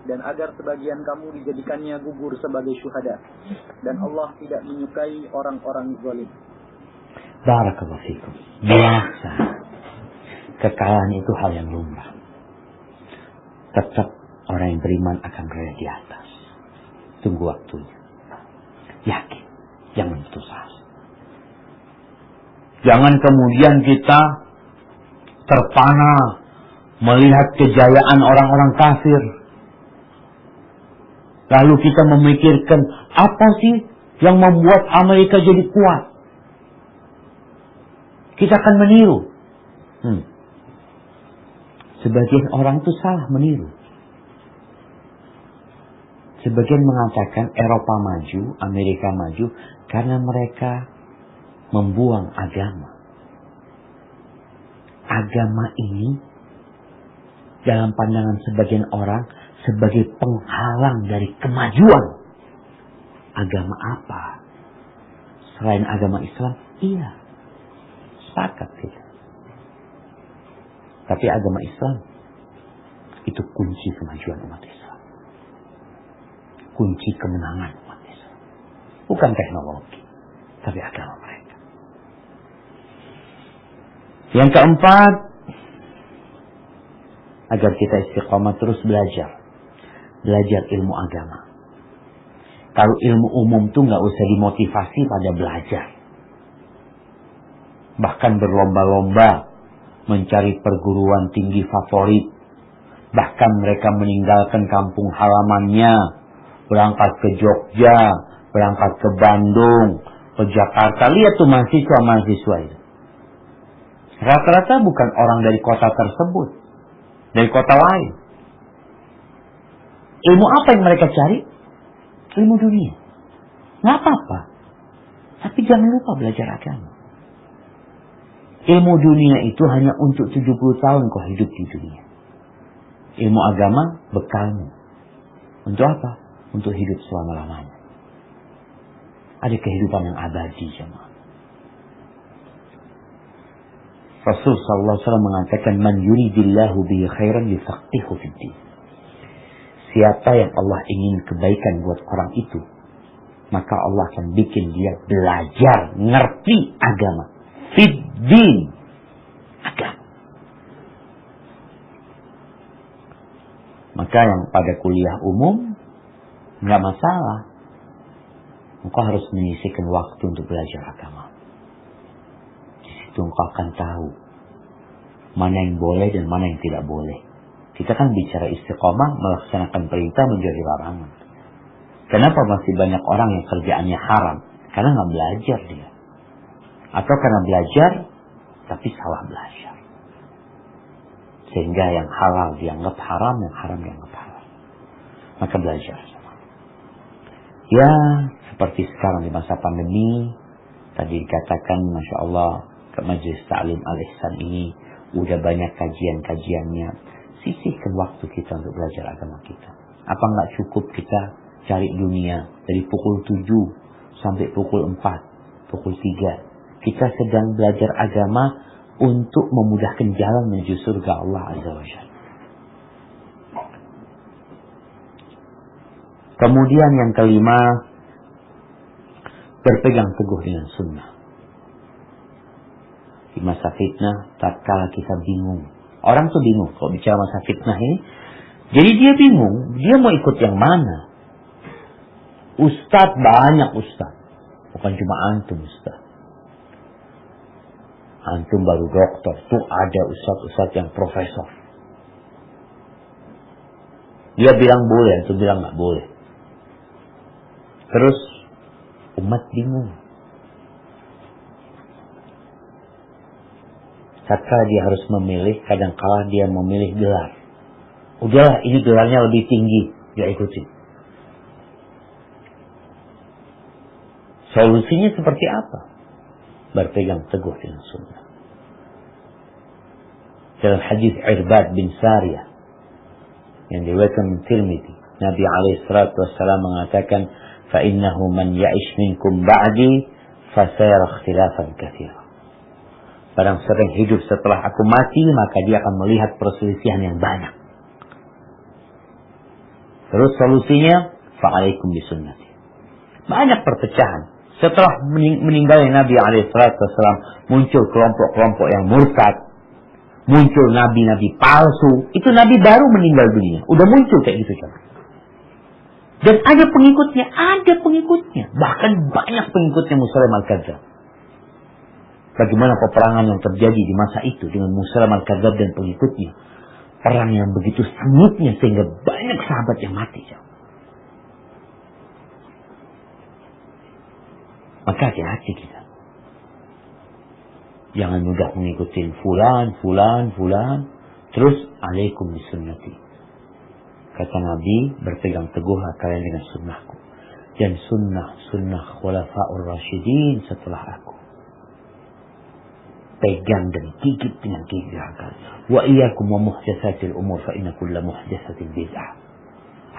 Dan agar sebagian kamu dijadikannya gugur sebagai syuhada. Dan Allah tidak menyukai orang-orang zalim. Barakallahu fikum. Biasa. Kekalahan itu hal yang lumrah. Tetap orang yang beriman akan berada di atas. Tunggu waktunya. Yakin, jangan putus asa. Jangan kemudian kita terpana melihat kejayaan orang-orang kafir. Lalu kita memikirkan, apa sih yang membuat Amerika jadi kuat? Kita akan meniru. Sebagian orang itu salah meniru. Sebagian mengatakan Eropa maju, Amerika maju karena mereka membuang agama. Agama ini dalam pandangan sebagian orang sebagai penghalang dari kemajuan. Agama apa? Selain agama Islam? Iya. Sepakat kita. Tapi agama Islam itu kunci kemajuan umat Islam. Kunci kemenangan umat Islam. Bukan teknologi, tapi agama mereka. Yang keempat, agar kita istiqomah terus belajar. Belajar ilmu agama. Kalau ilmu umum tuh nggak usah dimotivasi pada belajar. Bahkan berlomba-lomba mencari perguruan tinggi favorit. Bahkan mereka meninggalkan kampung halamannya. Berangkat ke Jogja, berangkat ke Bandung, ke Jakarta. Lihat tuh mahasiswa-mahasiswa itu. Rata-rata bukan orang dari kota tersebut. Dari kota lain. Ilmu apa yang mereka cari? Ilmu dunia. Nggak apa-apa. Tapi jangan lupa belajar agama. Ilmu dunia itu hanya untuk 70 tahun kau hidup di dunia. Ilmu agama bekalmu. Untuk apa? Untuk hidup selama-lamanya. Ada kehidupan yang abadi, jemaah. Rasul sallallahu alaihi wasallam mengatakan, "Man yuridillahu bihi khairan yufaqihu fid din." Siapa yang Allah ingin kebaikan buat orang itu, maka Allah akan bikin dia belajar, ngerti agama. Fid din. Agama. Maka yang pada kuliah umum, nggak masalah. Engkau harus menyisihkan waktu untuk belajar agama. Di situ engkau akan tahu mana yang boleh dan mana yang tidak boleh. Kita kan bicara istiqomah, melaksanakan perintah menjadi larangan. Kenapa masih banyak orang yang kerjaannya haram? Karena nggak belajar dia. Atau karena belajar, tapi salah belajar. Sehingga yang halal dianggap haram, yang haram dianggap halal. Maka belajar. Ya, seperti sekarang di masa pandemi, tadi dikatakan, Masya Allah, ke Majelis Ta'lim Al-Ihsan ini, udah banyak kajian-kajiannya. Sisihkan waktu kita untuk belajar agama kita. Apa nggak cukup kita cari dunia dari pukul 7 sampai pukul 4, pukul 3. Kita sedang belajar agama untuk memudahkan jalan menuju surga Allah Azza wa Jalla. Kemudian yang kelima, berpegang teguh dengan sunnah. Di masa fitnah, tatkala kita bingung. Orang tuh bingung kalau bicara masa fitnah ini. Jadi dia bingung, dia mau ikut yang mana? Ustadz, banyak ustadz. Bukan cuma antum ustadz. Antum baru dokter, tuh ada ustadz-ustadz yang profesor. Dia bilang boleh, antum bilang nggak boleh. Terus umat bingung. Tatkala dia harus memilih, kadang-kala dia memilih gelar. Udahlah, ini gelarnya lebih tinggi, dia ikuti. Solusinya seperti apa? Berpegang teguh dengan sunnah. Dalam hadis Irbad bin Sariyah yang diriwayatkan Tirmidzi, Nabi alaihi salatu wasallam mengatakan, "Fa innahu man ya'ish minkum ba'di fasayara ikhtilafan katsira." Barang siapa yang hidup setelah aku mati, maka dia akan melihat perselisihan yang banyak. Terus solusinya, fa'alaikum bisunnati. Banyak perpecahan. Setelah meninggalnya Nabi SAW, muncul kelompok-kelompok yang murtad. Muncul nabi-nabi palsu. Itu nabi baru meninggal dunia. Udah muncul kayak gitu. Dan ada pengikutnya. Bahkan banyak pengikutnya Musailamah al-Kadzdzab. Bagaimana peperangan yang terjadi di masa itu dengan Musailamah al-Kadzdzab dan pengikutnya. Perang yang begitu sengitnya sehingga banyak sahabat yang mati. Maka hati-hati kita. Jangan mudah mengikuti fulan. Terus alaikum bisunnati. Kata Nabi, berpegang teguhlah kalian dengan sunnahku. Dan sunnah khulafaur rasyidin setelah aku. Pegang dan gigit dengan gigih akal. Wa iyyakum wa muhdatsatil umur fa inna kulla muhdatsatin bid'ah.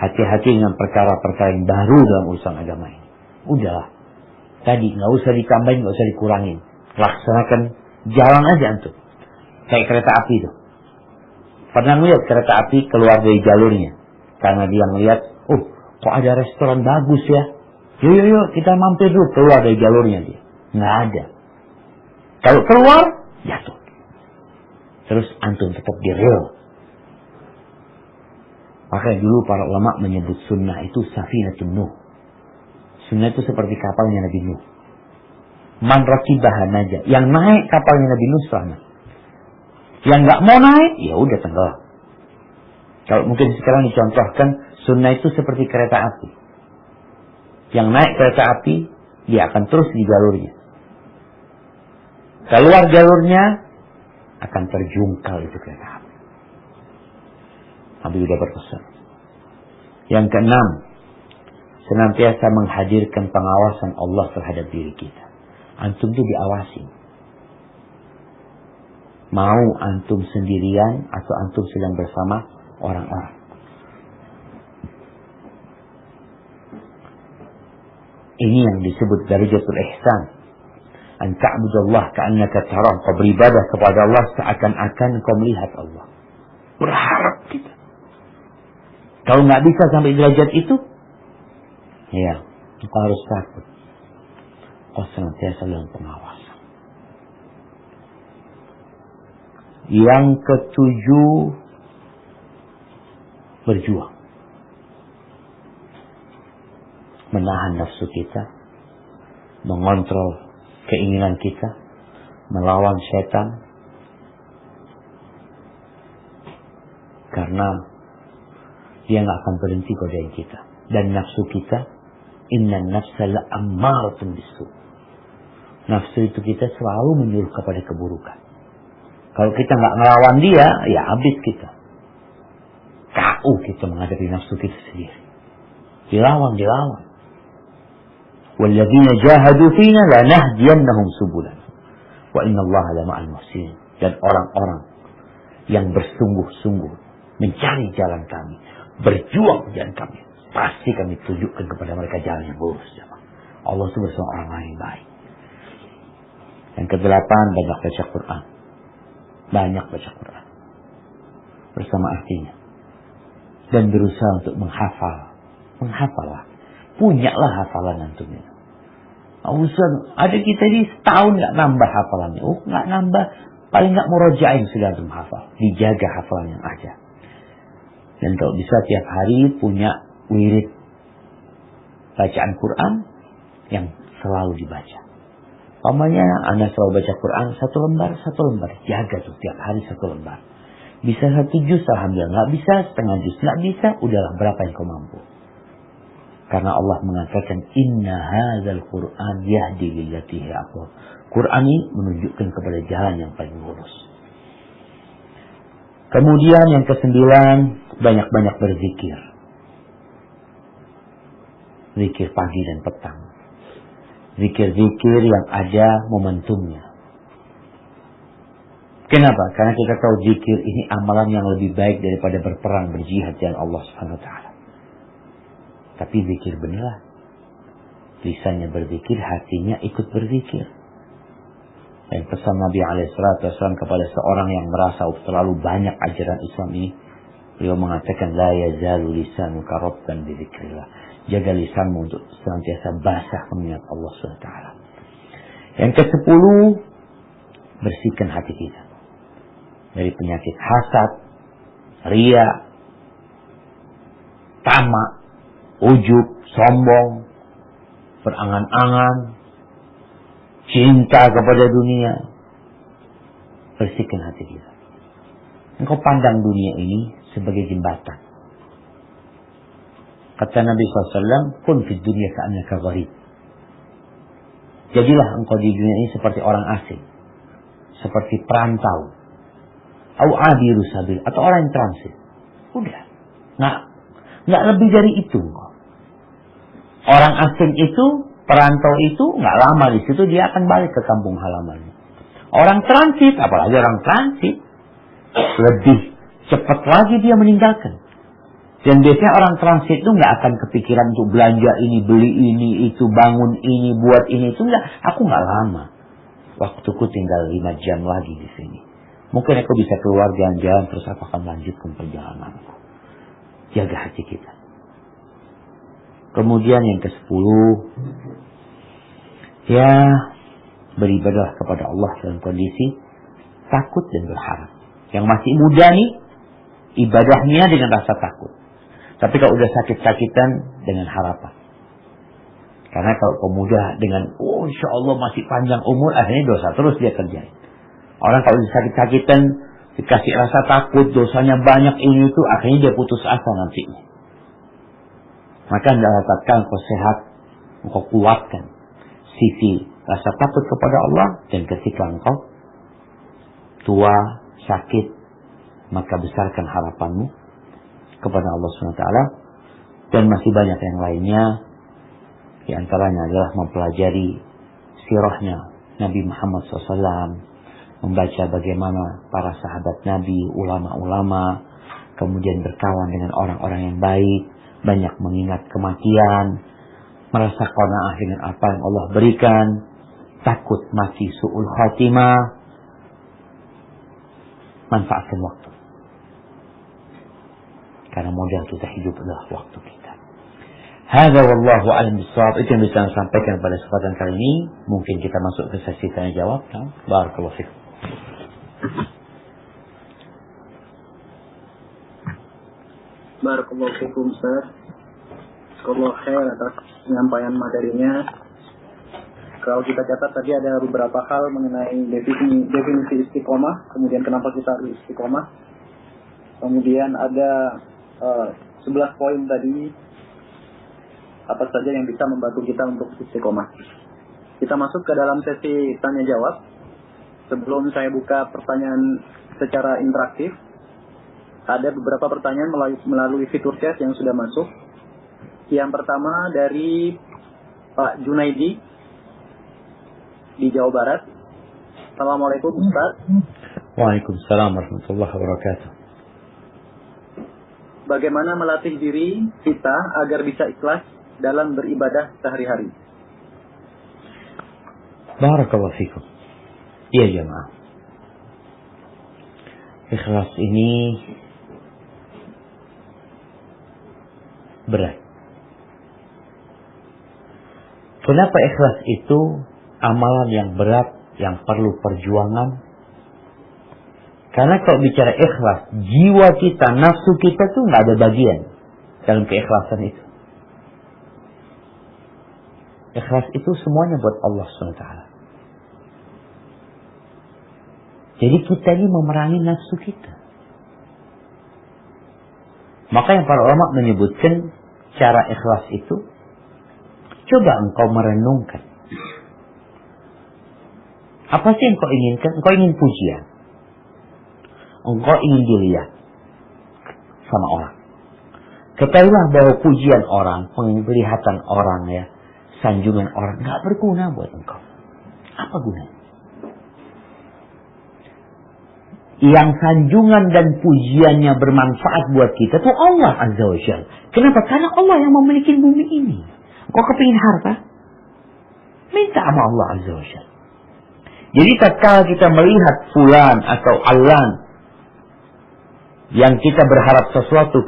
Hati-hati dengan perkara-perkara yang baru dalam urusan agama ini. Udahlah. Tadi nggak usah ditambahin, nggak usah dikurangin. Laksanakan, jalan aja antum. Kayak kereta api itu. Pernah melihat kereta api keluar dari jalurnya? Karena dia melihat, kok ada restoran bagus ya? Yuk, kita mampir dulu. Keluar dari jalurnya dia. Nggak ada. Kalau keluar, jatuh. Terus antum tetap di rel. Makanya dulu para ulama menyebut sunnah itu safinatun Nuh. Sunnah itu seperti kapalnya Nabi Nuh. Man rakibaha naja. Yang naik kapalnya Nabi Nuh selamat. Yang nggak mau naik, ya udah tenggelam. Kalau mungkin sekarang dicontohkan, sunnah itu seperti kereta api. Yang naik kereta api, dia akan terus di jalurnya. Keluar jalurnya, akan terjungkal itu kereta api. Nabi sudah berpesan. Yang keenam, senantiasa menghadirkan pengawasan Allah terhadap diri kita. Antum itu diawasi. Mau antum sendirian atau antum sedang bersama orang-orang. Ini yang disebut darajatul ihsan. An ta'budallah ka'annaka tarah. Kau beribadah kepada Allah seakan-akan kau melihat Allah. Berharap kita. Kalau nggak bisa sampai derajat itu, ya, kau harus takut. Kau senantiasa dalam pengawasan. Yang ketujuh, berjuang. Menahan nafsu kita, mengontrol keinginan kita, melawan setan. Karena dia nggak akan berhenti godain kita. Dan nafsu kita, inna nafsa la'ammaratun bisu. Nafsu itu kita selalu menyuruh kepada keburukan. Kalau kita nggak ngelawan dia, ya habis kita. KO kita menghadapi nafsu kita sendiri. Dilawan. Walladzina jahadu fina lanahdiyannahum subulana. Wa innallaha lama'al muhsinin. Dan orang-orang yang bersungguh-sungguh mencari jalan kami, berjuang jalan kami, pasti kami tunjukkan kepada mereka jalan yang lurus. Allah itu bersama orang yang baik. Yang kedelapan, banyak baca Quran. Banyak baca Quran bersama artinya. Dan berusaha untuk menghafal. Menghafallah. Punyalah hafalan antumnya. Ustaz, ada kita ini setahun nggak nambah hafalannya. Nggak nambah. Paling nggak murojain sudah antum hafal. Dijaga hafalan yang ada. Dan kalau bisa tiap hari punya wirid bacaan Quran yang selalu dibaca. Pamannya Anda selalu baca Quran satu lembar. Jaga tuh tiap hari satu lembar. Bisa 1 juz, alhamdulillah. Nggak bisa setengah juz. Nggak bisa, udahlah berapa yang kau mampu. Karena Allah mengatakan inna hadzal Qur'an yahdi lillati hiya aqwam. Quran ini menunjukkan kepada jalan yang paling lurus. Kemudian yang ke-9, banyak-banyak berzikir. Zikir pagi dan petang. Zikir-zikir yang ada momentumnya. Kenapa? Karena kita tahu zikir ini amalan yang lebih baik daripada berperang, berjihad dengan Allah Subhanahu wa taala. Tapi zikir beneran. Lisannya berzikir, hatinya ikut berzikir. Dan pesan Nabi SAW kepada seorang yang merasa terlalu banyak ajaran Islam ini, beliau mengatakan, la yazalu lisanuka ratban bi dzikrillah. Jaga lisanmu untuk senantiasa basah mengingat Allah SWT. Yang ke-10, bersihkan hati kita dari penyakit hasad, ria, tamak, ujub, sombong, berangan-angan, cinta kepada dunia. Bersihkan hati kita. Engkau pandang dunia ini sebagai jembatan. Kata Nabi SAW, kun fid dunya ka'annaka gharib. Jadilah engkau di dunia ini seperti orang asing, seperti perantau, au abiru sabil, atau orang yang transit. Udah, nggak lebih dari itu engkau. Orang asing itu, perantau itu, nggak lama di situ dia akan balik ke kampung halamannya. Orang transit, apalagi orang transit, lebih cepat lagi dia meninggalkan. Dan biasanya orang transit itu nggak akan kepikiran untuk belanja ini, beli ini, itu, bangun ini, buat ini, itu nggak. Aku nggak lama. Waktuku tinggal 5 jam lagi di sini. Mungkin aku bisa keluar jalan-jalan, terus aku akan lanjutkan perjalananku. Jaga hati kita. Kemudian yang ke-10, ya beribadah kepada Allah dalam kondisi takut dan berharap. Yang masih muda nih, ibadahnya dengan rasa takut. Tapi kalau udah sakit-sakitan, dengan harapan. Karena kalau pemuda dengan, insya Allah masih panjang umur, akhirnya dosa terus dia kerjain. Orang kalau sakit-sakitan, dikasih rasa takut, dosanya banyak ini itu, akhirnya dia putus asa nantinya. Maka hendaklah tatkala engkau sehat, engkau kuatkan sisi rasa takut kepada Allah. Dan ketika engkau tua, sakit, maka besarkan harapanmu kepada Allah SWT. Dan masih banyak yang lainnya. Di antaranya adalah mempelajari sirahnya Nabi Muhammad SAW, membaca bagaimana para sahabat Nabi, ulama-ulama, kemudian berkawan dengan orang-orang yang baik, banyak mengingat kematian, merasa qanaah dengan apa yang Allah berikan, takut mati su'ul khatimah. Manfaatkan waktu. Karena modal kita hidup adalah waktu kita. Hadza wallahu a'lam bissawab. Itu yang bisa saya sampaikan pada kesempatan kali ini. Mungkin kita masuk ke sesi tanya jawab. Barakallahu fikum. Barakallahu fikum Ustaz. Jazakallahu khair atas penyampaian materinya. Kalau kita catat tadi ada beberapa hal mengenai definisi istiqomah, kemudian kenapa kita harus istiqomah. Kemudian ada 11 poin tadi, apa saja yang bisa membantu kita untuk istiqomah. Kita masuk ke dalam sesi tanya jawab. Sebelum saya buka pertanyaan secara interaktif, ada beberapa pertanyaan melalui fitur chat yang sudah masuk. Yang pertama dari Pak Junaidi di Jawa Barat. Assalamualaikum Ustaz. Waalaikumsalam warahmatullahi wabarakatuh. Bagaimana melatih diri kita agar bisa ikhlas dalam beribadah sehari-hari? Barakallahu fikum. Iya jemaah. Ikhlas ini berat. Kenapa ikhlas itu amalan yang berat, yang perlu perjuangan? Karena kalau bicara ikhlas, jiwa kita, nafsu kita tuh nggak ada bagian dalam keikhlasan itu. Ikhlas itu semuanya buat Allah SWT. Jadi kita ini memerangi nafsu kita. Maka yang para ulama menyebutkan cara ikhlas itu, coba engkau merenungkan. Apa sih yang engkau inginkan? Engkau ingin pujian. Engkau ingin dilihat sama orang. Ketahuilah bahwa pujian orang, penglihatan orang ya, sanjungan orang nggak berguna buat engkau. Apa gunanya? Yang sanjungan dan pujiannya bermanfaat buat kita tuh Allah Azza wa Jalla. Kenapa? Karena Allah yang memiliki bumi ini. Kau kepingin harta? Minta sama Allah Azza wa Jalla. Jadi tatkala kita melihat fulan atau alan yang kita berharap sesuatu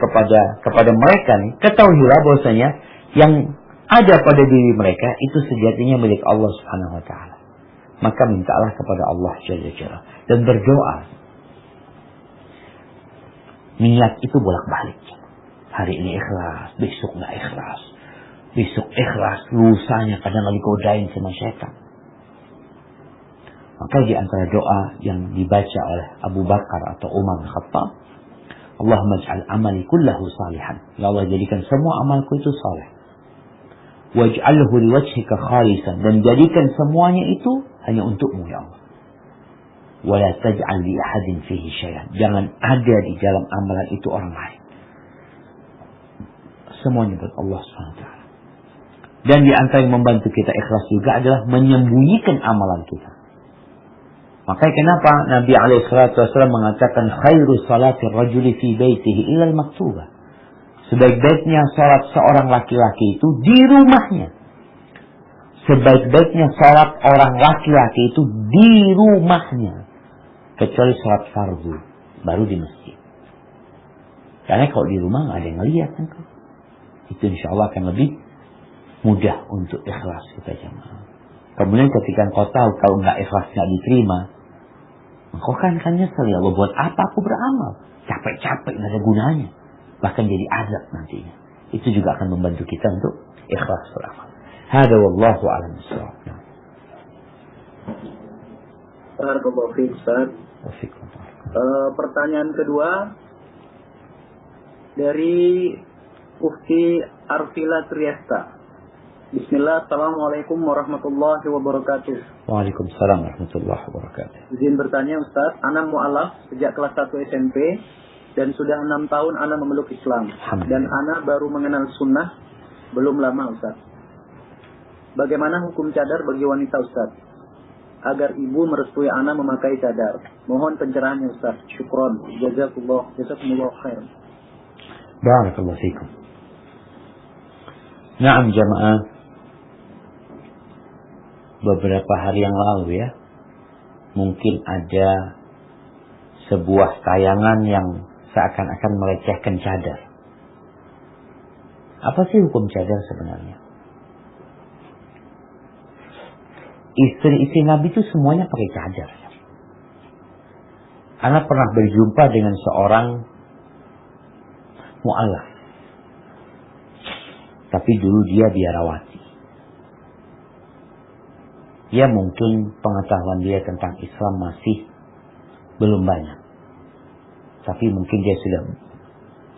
kepada mereka nih, ketahuilah bahwasanya yang ada pada diri mereka itu sejatinya milik Allah Subhanahu wa taala. Maka mintalah kepada Allah Jalla Jalla dan berdoa. Niat itu bolak-balik. Hari ini ikhlas, besok nggak ikhlas. Besok ikhlas, lusanya kadang digodain sama syaitan. Maka di antara doa yang dibaca oleh Abu Bakar atau Umar bin Khattab, Allahumma ij'al amali kullahu salihan. Ya Allah, jadikan semua amalku itu saleh. Waj'alhu liwajhika khalisan, dan jadikan semuanya itu hanya untukmu ya Allah. Wala taj'al li ahadin fihi syai'an. Jangan ada di dalam amalan itu orang lain. Semuanya buat Allah SWT. Dan di antara yang membantu kita ikhlas juga adalah menyembunyikan amalan kita. Makanya kenapa Nabi SAW mengatakan khairu salati rajuli fi baitihi illa al-maktubah. Sebaik-baiknya salat seorang laki-laki itu di rumahnya. Sebaik-baiknya salat orang laki-laki itu di rumahnya. Kecuali salat fardu, baru di masjid. Karena kalau di rumah nggak ada yang ngelihat kan. Itu insya Allah akan lebih mudah untuk ikhlas kita jemaah. Kemudian ketika engkau tahu kalau nggak ikhlas nggak diterima, engkau kan nyesel ya Allah, buat apa aku beramal? Capek-capek nggak ada gunanya. Bahkan jadi azab nantinya. Itu juga akan membantu kita untuk ikhlas beramal. Hada wallahu a'lam bishawab. Barakallahu fiik Ustaz. Pertanyaan kedua dari Ufti Arfila Triesta. Bismillah, Assalamualaikum warahmatullahi wabarakatuh. Waalaikumsalam warahmatullahi wabarakatuh. Izin bertanya Ustaz, ana mu'alaf sejak kelas 1 SMP dan sudah 6 tahun ana memeluk Islam. Dan ana baru mengenal sunnah belum lama Ustaz. Bagaimana hukum cadar bagi wanita Ustaz? Agar ibu merestui ana memakai cadar. Mohon pencerahannya Ustaz. Syukron. Jazakumullah khair. Barakallahu fikum. Naam jamaah, beberapa hari yang lalu ya, mungkin ada sebuah tayangan yang seakan-akan melecehkan cadar. Apa sih hukum cadar sebenarnya? Istri-istri Nabi itu semuanya pakai cadar. Ana pernah berjumpa dengan seorang mu'alaf, tapi dulu dia biarawati. Ya mungkin pengetahuan dia tentang Islam masih belum banyak, tapi mungkin dia sudah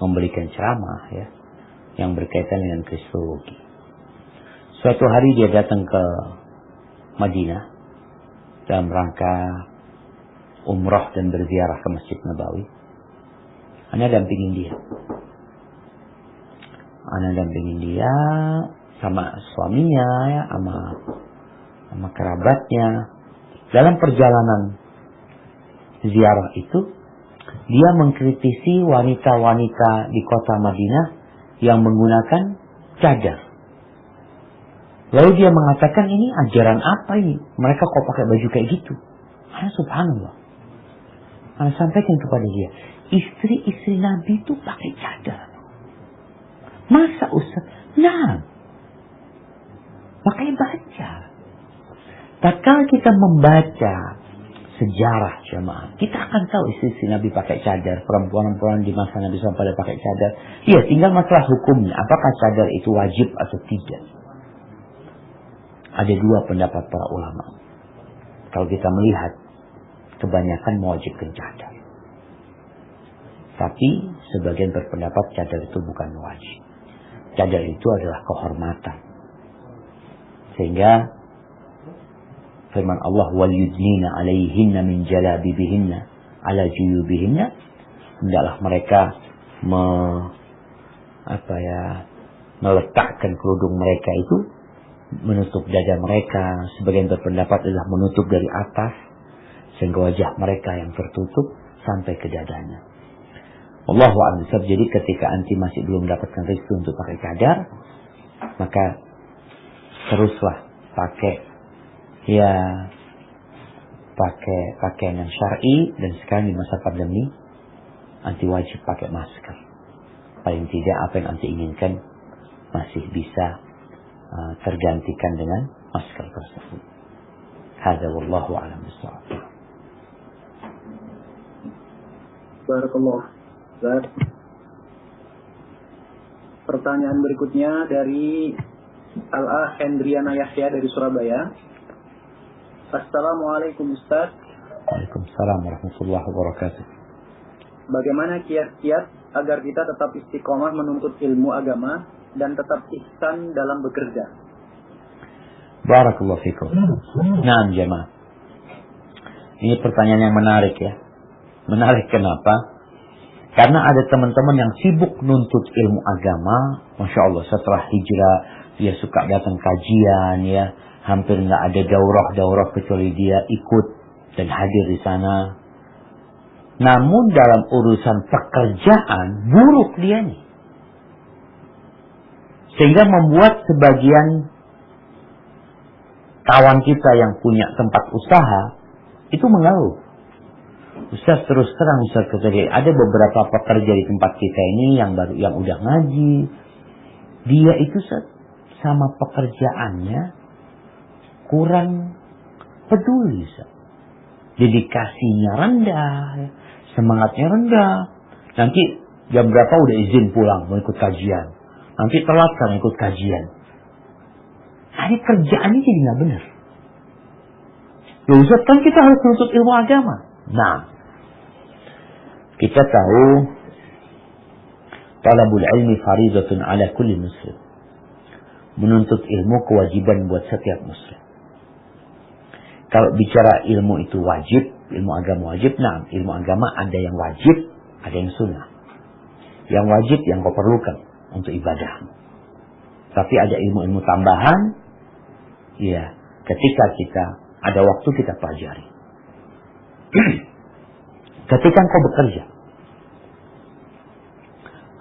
memberikan ceramah ya yang berkaitan dengan kristologi. Suatu hari dia datang ke Madinah dalam rangka umrah dan berziarah ke Masjid Nabawi. Ana dampingin dia sama suaminya ya, sama kerabatnya. Dalam perjalanan ziarah itu, dia mengkritisi wanita-wanita di kota Madinah yang menggunakan cadar. Lalu dia mengatakan, ini ajaran apa ini? Mereka kok pakai baju kayak gitu? Subhanallah. Ana sampaikan kepada dia, istri-istri Nabi itu pakai cadar. Masa Ustaz? Nah, makanya baca. Tak kala kita membaca sejarah jamaah, kita akan tahu istri Nabi pakai cadar, perempuan-perempuan di masa Nabi SAW pada pakai cadar. Iya, tinggal masalah hukumnya, apakah cadar itu wajib atau tidak. Ada dua pendapat para ulama. Kalau kita melihat, kebanyakan mewajibkan cadar. Tapi sebagian berpendapat cadar itu bukan wajib. Cadar itu adalah kehormatan. Sehingga firman Allah, wal yudnina alaihinna min jalabibihinna ala juyubihinna, hendaklah mereka meletakkan kerudung mereka itu menutup dada mereka. Sebagian berpendapat adalah menutup dari atas sehingga wajah mereka yang tertutup sampai ke dadanya. Wallahu a'lam. Jadi ketika anti masih belum mendapatkan rezeki untuk pakai cadar, maka teruslah pakai pakaian yang syar'i. Dan sekarang di masa pandemi anti wajib pakai masker. Paling tidak apa yang anti inginkan masih bisa tergantikan dengan masker tersebut. Hadza wallahu a'lam bissawab. Barakallah. Pertanyaan berikutnya dari Al-Ah Hendriana Yahya dari Surabaya. Assalamualaikum Ustaz. Waalaikumsalam warahmatullahi wabarakatuh. Bagaimana kiat-kiat agar kita tetap istiqomah menuntut ilmu agama dan tetap ihsan dalam bekerja? Barakallahu fikum. Nah, jemaah. Ini pertanyaan yang menarik ya. Menarik kenapa? Karena ada teman-teman yang sibuk nuntut ilmu agama, Masya Allah, setelah hijrah dia suka datang kajian ya, hampir nggak ada daurah kecuali dia ikut dan hadir di sana. Namun dalam urusan pekerjaan buruk dia nih, sehingga membuat sebagian kawan kita yang punya tempat usaha itu mengeluh. Ustaz, terus terang Ustaz, ada beberapa pekerja di tempat kita ini yang udah ngaji, dia itu sama pekerjaannya kurang peduli, Ustaz. Dedikasinya rendah, semangatnya rendah. Nanti jam berapa udah izin pulang mau ikut kajian, nanti telat kan ikut kajian. Ini kerjaannya jadi nggak benar. Ya Ustaz, kan kita harus menuntut ilmu agama. Nah, kita tahu talabul ilmi faridatun ala kulli muslim. Menuntut ilmu kewajiban buat setiap muslim. Kalau bicara ilmu itu wajib, ilmu agama wajib, nah ilmu agama ada yang wajib, ada yang sunnah. Yang wajib yang kau perlukan untuk ibadah. Tapi ada ilmu-ilmu tambahan, ya ketika kita ada waktu kita pelajari. Ketika engkau bekerja,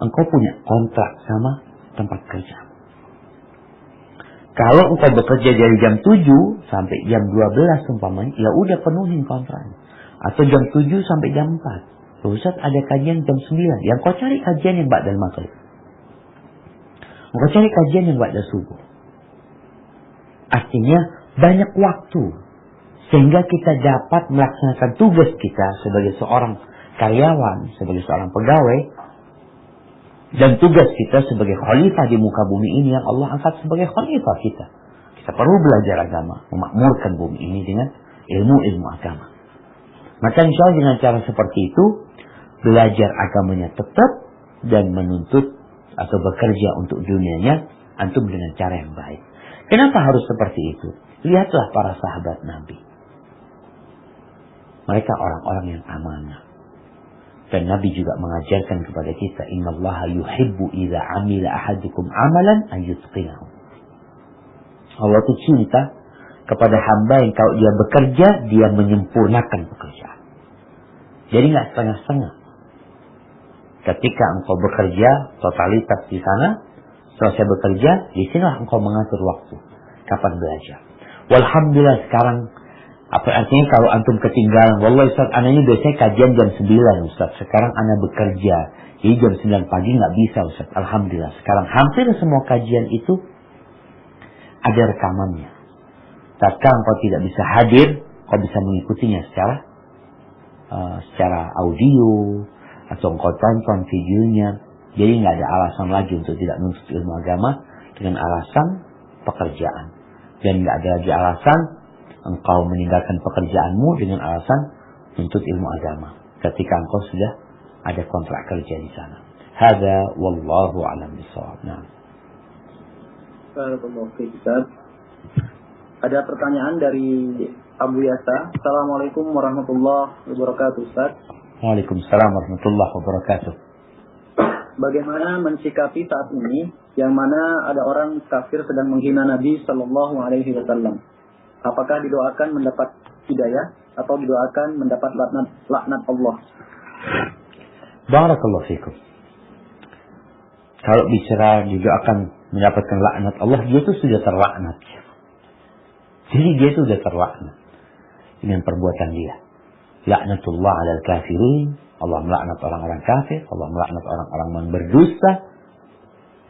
engkau punya kontrak sama tempat kerja. Kalau engkau bekerja dari jam 7 sampai jam 12 umpamanya, ya udah penuhin kontraknya. Atau jam 7 sampai jam 4. Ustaz ada kajian jam 9. Yang kau cari kajian yang ba'dal maghrib. Engkau cari kajian yang ba'dal subuh. Artinya banyak waktu. Sehingga kita dapat melaksanakan tugas kita sebagai seorang karyawan, sebagai seorang pegawai. Dan tugas kita sebagai khalifah di muka bumi ini yang Allah angkat sebagai khalifah kita. Kita perlu belajar agama, memakmurkan bumi ini dengan ilmu-ilmu agama. Maka insya Allah dengan cara seperti itu, belajar agamanya tetap dan menuntut atau bekerja untuk dunianya antum dengan cara yang baik. Kenapa harus seperti itu? Lihatlah para sahabat Nabi. Mereka orang-orang yang amanah. Dan Nabi juga mengajarkan kepada kita, innallaha yuhibbu idza amila ahadukum amalan ayyutqinahu. Allah itu cinta kepada hamba yang kalau dia bekerja, dia menyempurnakan pekerjaan. Jadi nggak setengah-setengah. Ketika engkau bekerja totalitas di sana, selesai bekerja, di sinilah engkau mengatur waktu. Kapan belajar? Walhamdulillah sekarang, apa artinya kalau antum ketinggalan, wallahi Ustaz, anak ini biasanya kajian jam 9 Ustaz. Sekarang anak bekerja, jadi jam 9 pagi nggak bisa Ustaz. Alhamdulillah sekarang hampir semua kajian itu ada rekamannya. Tatkala engkau tidak bisa hadir, kau bisa mengikutinya secara audio atau engkau tonton videonya. Jadi nggak ada alasan lagi untuk tidak menuntut ilmu agama dengan alasan pekerjaan, dan nggak ada lagi alasan engkau meninggalkan pekerjaanmu dengan alasan menuntut ilmu agama ketika engkau sudah ada kontrak kerja di sana. Hada wallahu a'lam bishawab. Nah. Ada pertanyaan dari Abu Yasa. Assalamualaikum warahmatullahi wabarakatuh, Ustaz. Waalaikumsalam warahmatullahi wabarakatuh. Bagaimana mensikapi saat ini yang mana ada orang kafir sedang menghina Nabi Shallallahu Alaihi Wasallam? Apakah didoakan mendapat hidayah atau didoakan mendapat laknat Allah? Barakallahu fikum. Kalau bicara didoakan mendapatkan laknat Allah, dia itu sudah terlaknat. Jadi dia itu sudah terlaknat dengan perbuatan dia. Laknatullah alal kafirin. Allah melaknat orang-orang kafir. Allah melaknat orang-orang yang berdusta.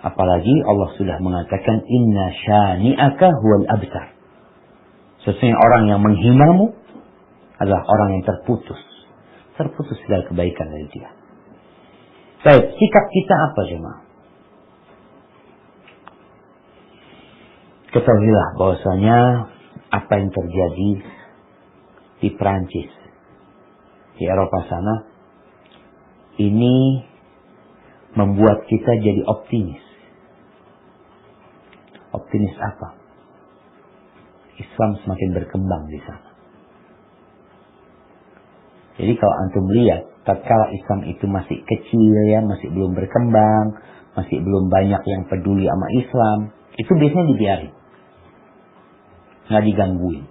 Apalagi Allah sudah mengatakan inna syani'aka huwal abtar. Sesungguhnya orang yang menghinamu adalah orang yang terputus segala kebaikan dari dia. Baik, sikap kita apa jemaah? Ketahuilah bahwasanya apa yang terjadi di Perancis, di Eropa sana, ini membuat kita jadi optimis. Optimis apa? Islam semakin berkembang di sana. Jadi kalau antum lihat, tatkala Islam itu masih kecil ya, masih belum berkembang, masih belum banyak yang peduli sama Islam, itu biasanya dibiarin, nggak digangguin.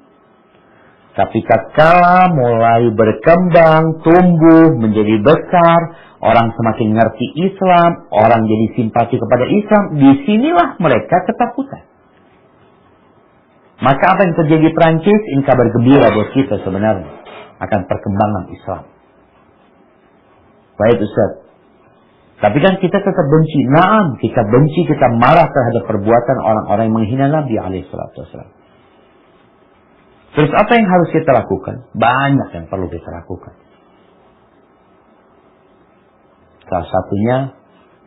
Tapi tatkala mulai berkembang, tumbuh, menjadi besar, orang semakin ngerti Islam, orang jadi simpati kepada Islam, disinilah mereka ketakutan. Maka apa yang terjadi di Prancis, ini kabar gembira buat kita sebenarnya, akan perkembangan Islam. Baik Ustaz. Tapi kan kita tetap benci. Naam, kita benci, kita marah terhadap perbuatan orang-orang yang menghina Nabi SAW. Terus apa yang harus kita lakukan? Banyak yang perlu kita lakukan. Salah satunya,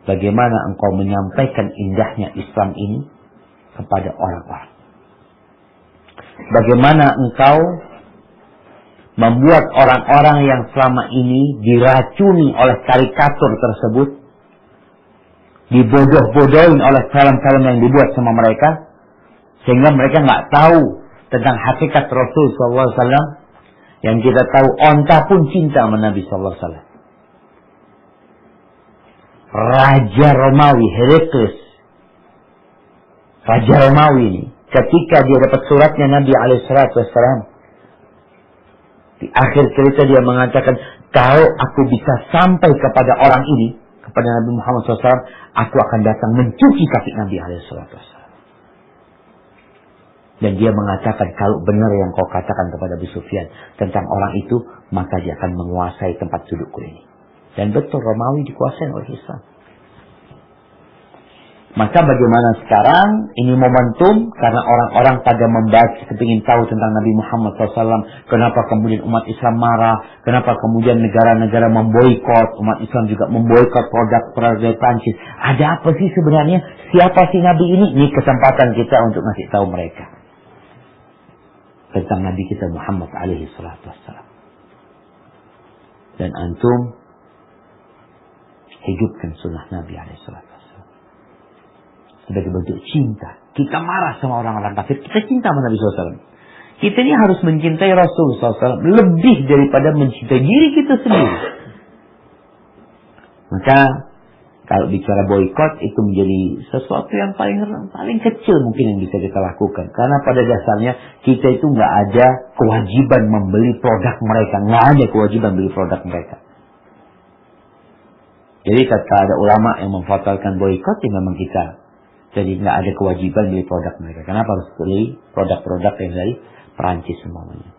bagaimana engkau menyampaikan indahnya Islam ini kepada orang-orang. Bagaimana engkau membuat orang-orang yang selama ini diracuni oleh karikatur tersebut, dibodoh-bodohin oleh film-film yang dibuat sama mereka, sehingga mereka nggak tahu tentang hakikat Rasul SAW. Yang kita tahu, onta pun cinta sama Nabi SAW. Raja Romawi, Heraklius, Raja Romawi ini, ketika dia dapat suratnya Nabi SAW, di akhir cerita dia mengatakan, kalau aku bisa sampai kepada orang ini, kepada Nabi Muhammad SAW, aku akan datang mencuci kaki Nabi SAW. Dan dia mengatakan, kalau benar yang kau katakan kepada Abu Sufyan tentang orang itu, maka dia akan menguasai tempat dudukku ini. Dan betul, Romawi dikuasai oleh Islam. Maka bagaimana sekarang? Ini momentum karena orang-orang pada membaca, kepingin tahu tentang Nabi Muhammad SAW. Kenapa kemudian umat Islam marah? Kenapa kemudian negara-negara memboikot? Umat Islam juga memboikot produk-produk Prancis. Ada apa sih sebenarnya? Siapa sih Nabi ini? Ini kesempatan kita untuk ngasih tahu mereka tentang Nabi kita Muhammad alaihi salatu wassalam. Dan antum hidupkan sunnah Nabi alaihi salatu wassalam sebagai bentuk cinta. Kita marah sama orang-orang kafir, kita cinta sama Nabi SAW. Kita ini harus mencintai Rasul SAW lebih daripada mencintai diri kita sendiri. Maka kalau bicara boikot itu menjadi sesuatu yang paling kecil mungkin yang bisa kita lakukan. Karena pada dasarnya kita itu nggak ada kewajiban membeli produk mereka, nggak ada kewajiban beli produk mereka. Jadi kata ada ulama yang memfatalkan boikot, ya memang kita jadi nggak ada kewajiban beli produk mereka. Kenapa harus beli produk-produk yang dari Perancis semuanya?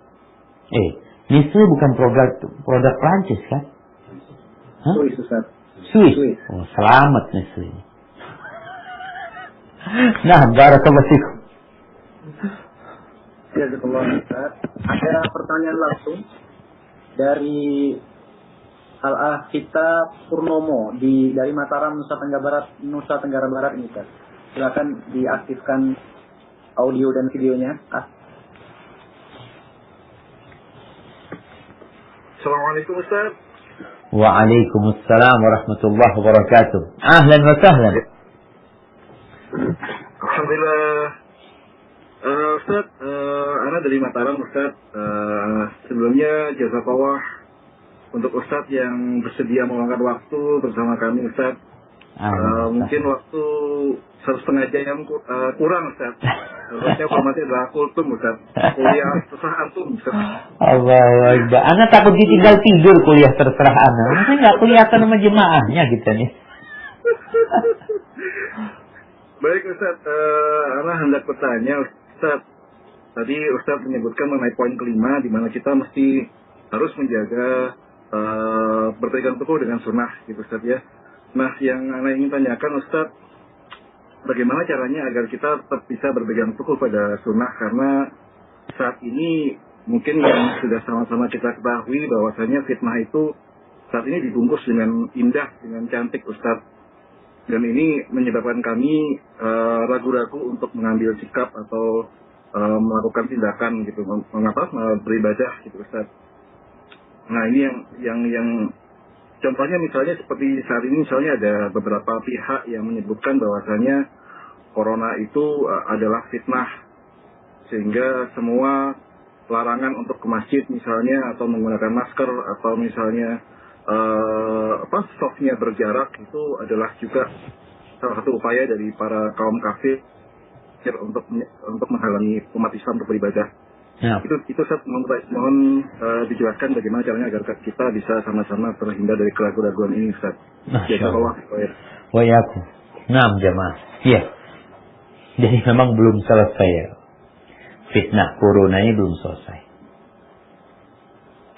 Nestle bukan produk Perancis kan? Swiss, Ustaz. Swiss. Oh, selamat Nestle. Nah, barakallahu fikum. Jazakallah Ustaz. Ada pertanyaan langsung dari Al-Ah kita Purnomo dari Mataram, Nusa Tenggara Barat ini, Ustaz. Silakan diaktifkan audio dan videonya. Assalamualaikum Ustaz. Waalaikumsalam warahmatullahi wabarakatuh. Ahlan wa sahlan. Alhamdulillah. Ustaz, Ana dari Mataram Ustaz. Sebelumnya jazakallah untuk Ustaz yang bersedia meluangkan waktu bersama kami Ustaz. Mungkin waktu 1,5 jam kurang Ustaz. Harusnya formatnya adalah kultum Ustaz. Kuliah terserah antum Ustaz. Allahu Akbar. Ana takut ditinggal tidur kuliah terserah ana. Mungkin nggak kelihatan sama jemaahnya gitu nih. Baik Ustaz, Ana hendak bertanya Ustaz. Tadi Ustaz menyebutkan mengenai poin kelima di mana kita mesti harus menjaga berpegang teguh dengan sunnah gitu Ustaz ya. Nah yang Ana ingin tanyakan Ustaz, bagaimana caranya agar kita tetap bisa berpegang teguh pada sunnah, karena saat ini mungkin yang sudah sama-sama kita ketahui bahwasanya fitnah itu saat ini dibungkus dengan indah, dengan cantik Ustaz. Dan ini menyebabkan kami ragu-ragu untuk mengambil sikap atau melakukan tindakan gitu, mengapa beribadah gitu Ustaz. Nah ini yang contohnya misalnya seperti saat ini misalnya ada beberapa pihak yang menyebutkan bahwasanya corona itu adalah fitnah, sehingga semua larangan untuk ke masjid misalnya atau menggunakan masker atau misalnya softnya berjarak itu adalah juga salah satu upaya dari para kaum kafir untuk menghalangi umat Islam untuk beribadah. Ya. Itu saya mohon dijelaskan bagaimana caranya agar kita bisa sama-sama terhindar dari keraguan-keraguan ini Ustaz. Jazakallah khair. Wa yakum. Naam jemaah. Iya. Jadi memang belum selesai ya. Fitnah corona ini belum selesai.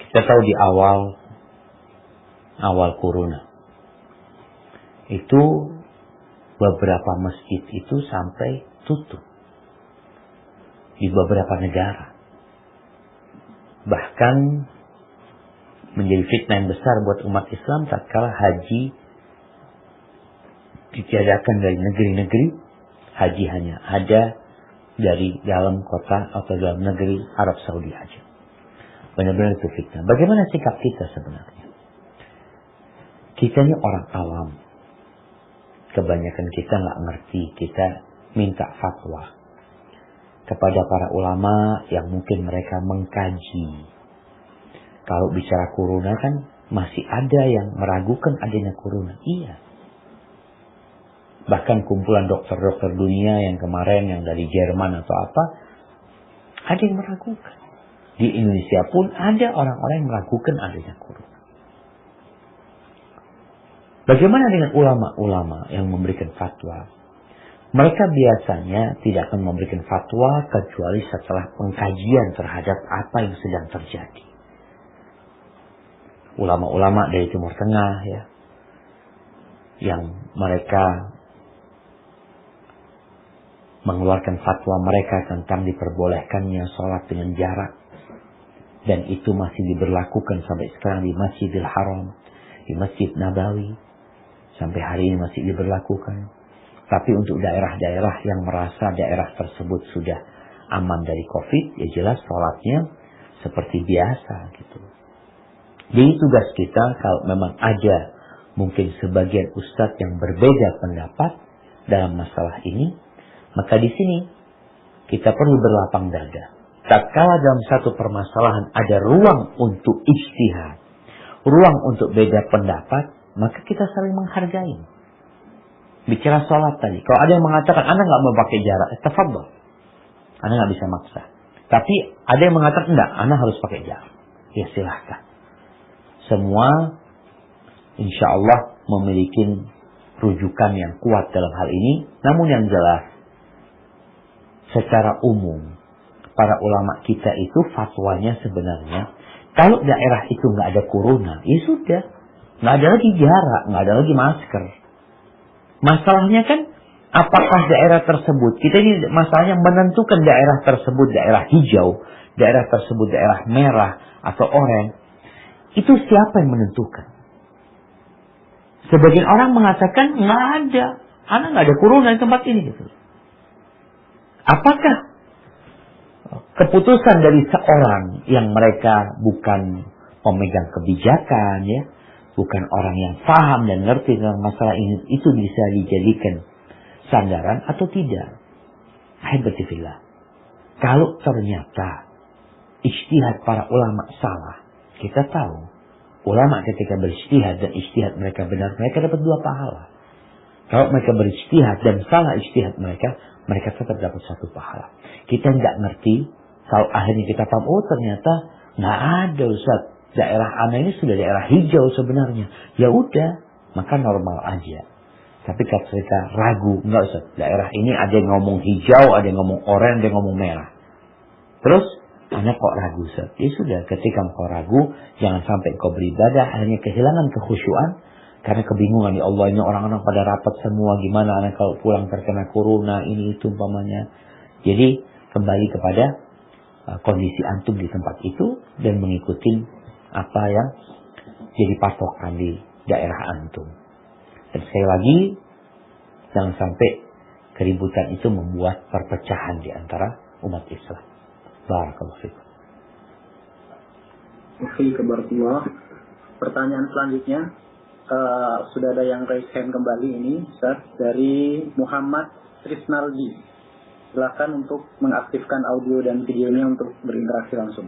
Kita tahu di awal corona itu beberapa masjid itu sampai tutup di beberapa negara. Bahkan menjadi fitnah yang besar buat umat Islam tatkala haji ditiadakan dari negeri-negeri, haji hanya ada dari dalam kota atau dalam negeri Arab Saudi aja. Benar-benar itu fitnah. Bagaimana sikap kita sebenarnya? Kita ini orang awam. Kebanyakan kita nggak ngerti. Kita minta fatwa kepada para ulama yang mungkin mereka mengkaji. Kalau bicara corona kan masih ada yang meragukan adanya corona. Iya. Bahkan kumpulan dokter-dokter dunia yang kemarin yang dari Jerman atau apa, ada yang meragukan. Di Indonesia pun ada orang-orang yang meragukan adanya corona. Bagaimana dengan ulama-ulama yang memberikan fatwa? Mereka biasanya tidak akan memberikan fatwa kecuali setelah pengkajian terhadap apa yang sedang terjadi. Ulama-ulama dari Timur Tengah ya, yang mereka mengeluarkan fatwa mereka tentang diperbolehkannya sholat dengan jarak, dan itu masih diberlakukan sampai sekarang di Masjidil Haram, di Masjid Nabawi, sampai hari ini masih diberlakukan. Tapi untuk daerah-daerah yang merasa daerah tersebut sudah aman dari COVID, ya jelas sholatnya seperti biasa gitu. Jadi tugas kita, kalau memang ada mungkin sebagian ustadz yang berbeda pendapat dalam masalah ini, maka di sini kita perlu berlapang dada. Tatkala dalam satu permasalahan ada ruang untuk ijtihad, ruang untuk beda pendapat, maka kita saling menghargai. Bicara sholat tadi, kalau ada yang mengatakan Anda nggak mau pakai jarak, tafadhol, Anda nggak bisa maksa. Tapi ada yang mengatakan enggak, Anda harus pakai jarak. Ya silahkan. Semua insya Allah memiliki rujukan yang kuat dalam hal ini. Namun yang jelas, secara umum para ulama kita itu fatwanya sebenarnya, kalau daerah itu nggak ada corona, ya sudah, nggak ada lagi jarak, nggak ada lagi masker. Masalahnya kan, apakah daerah tersebut, kita ini masalahnya menentukan daerah tersebut daerah hijau, daerah tersebut daerah merah atau oranye. Itu siapa yang menentukan? Sebagian orang mengatakan nggak ada, karena nggak ada corona di tempat ini gitu. Apakah keputusan dari seorang yang mereka bukan pemegang kebijakan ya, bukan orang yang paham dan ngerti tentang masalah ini, itu bisa dijadikan sandaran atau tidak? Alhamdulillah. Kalau ternyata ijtihad para ulama salah, kita tahu ulama ketika berijtihad dan ijtihad mereka benar, mereka dapat 2 pahala. Kalau mereka berijtihad dan salah ijtihad mereka, mereka tetap dapat 1 pahala. Kita nggak ngerti, kalau akhirnya kita paham, oh ternyata nggak ada Ustaz, daerah Anda ini sudah daerah hijau sebenarnya. Ya udah, maka normal aja. Tapi kalau kita ragu, nggak Ustaz, daerah ini ada yang ngomong hijau, ada yang ngomong oranye, ada yang ngomong merah. Terus Anda kok ragu Ustaz? Ya sudah, ketika kau ragu, jangan sampai kau beribadah akhirnya kehilangan kekhusyuan karena kebingungan. Ya Allah, ini orang-orang pada rapat semua, gimana anak kalau pulang terkena corona, ini itu umpamanya. Jadi kembali kepada kondisi antum di tempat itu dan mengikuti apa yang jadi patokan di daerah antum. Dan sekali lagi, jangan sampai keributan itu membuat perpecahan di antara umat Islam. Barakallahu fikum. Barakallah. Pertanyaan selanjutnya, sudah ada yang raise hand kembali ini, Ustaz, dari Muhammad Trisnaldi. Silakan untuk mengaktifkan audio dan videonya untuk berinteraksi langsung.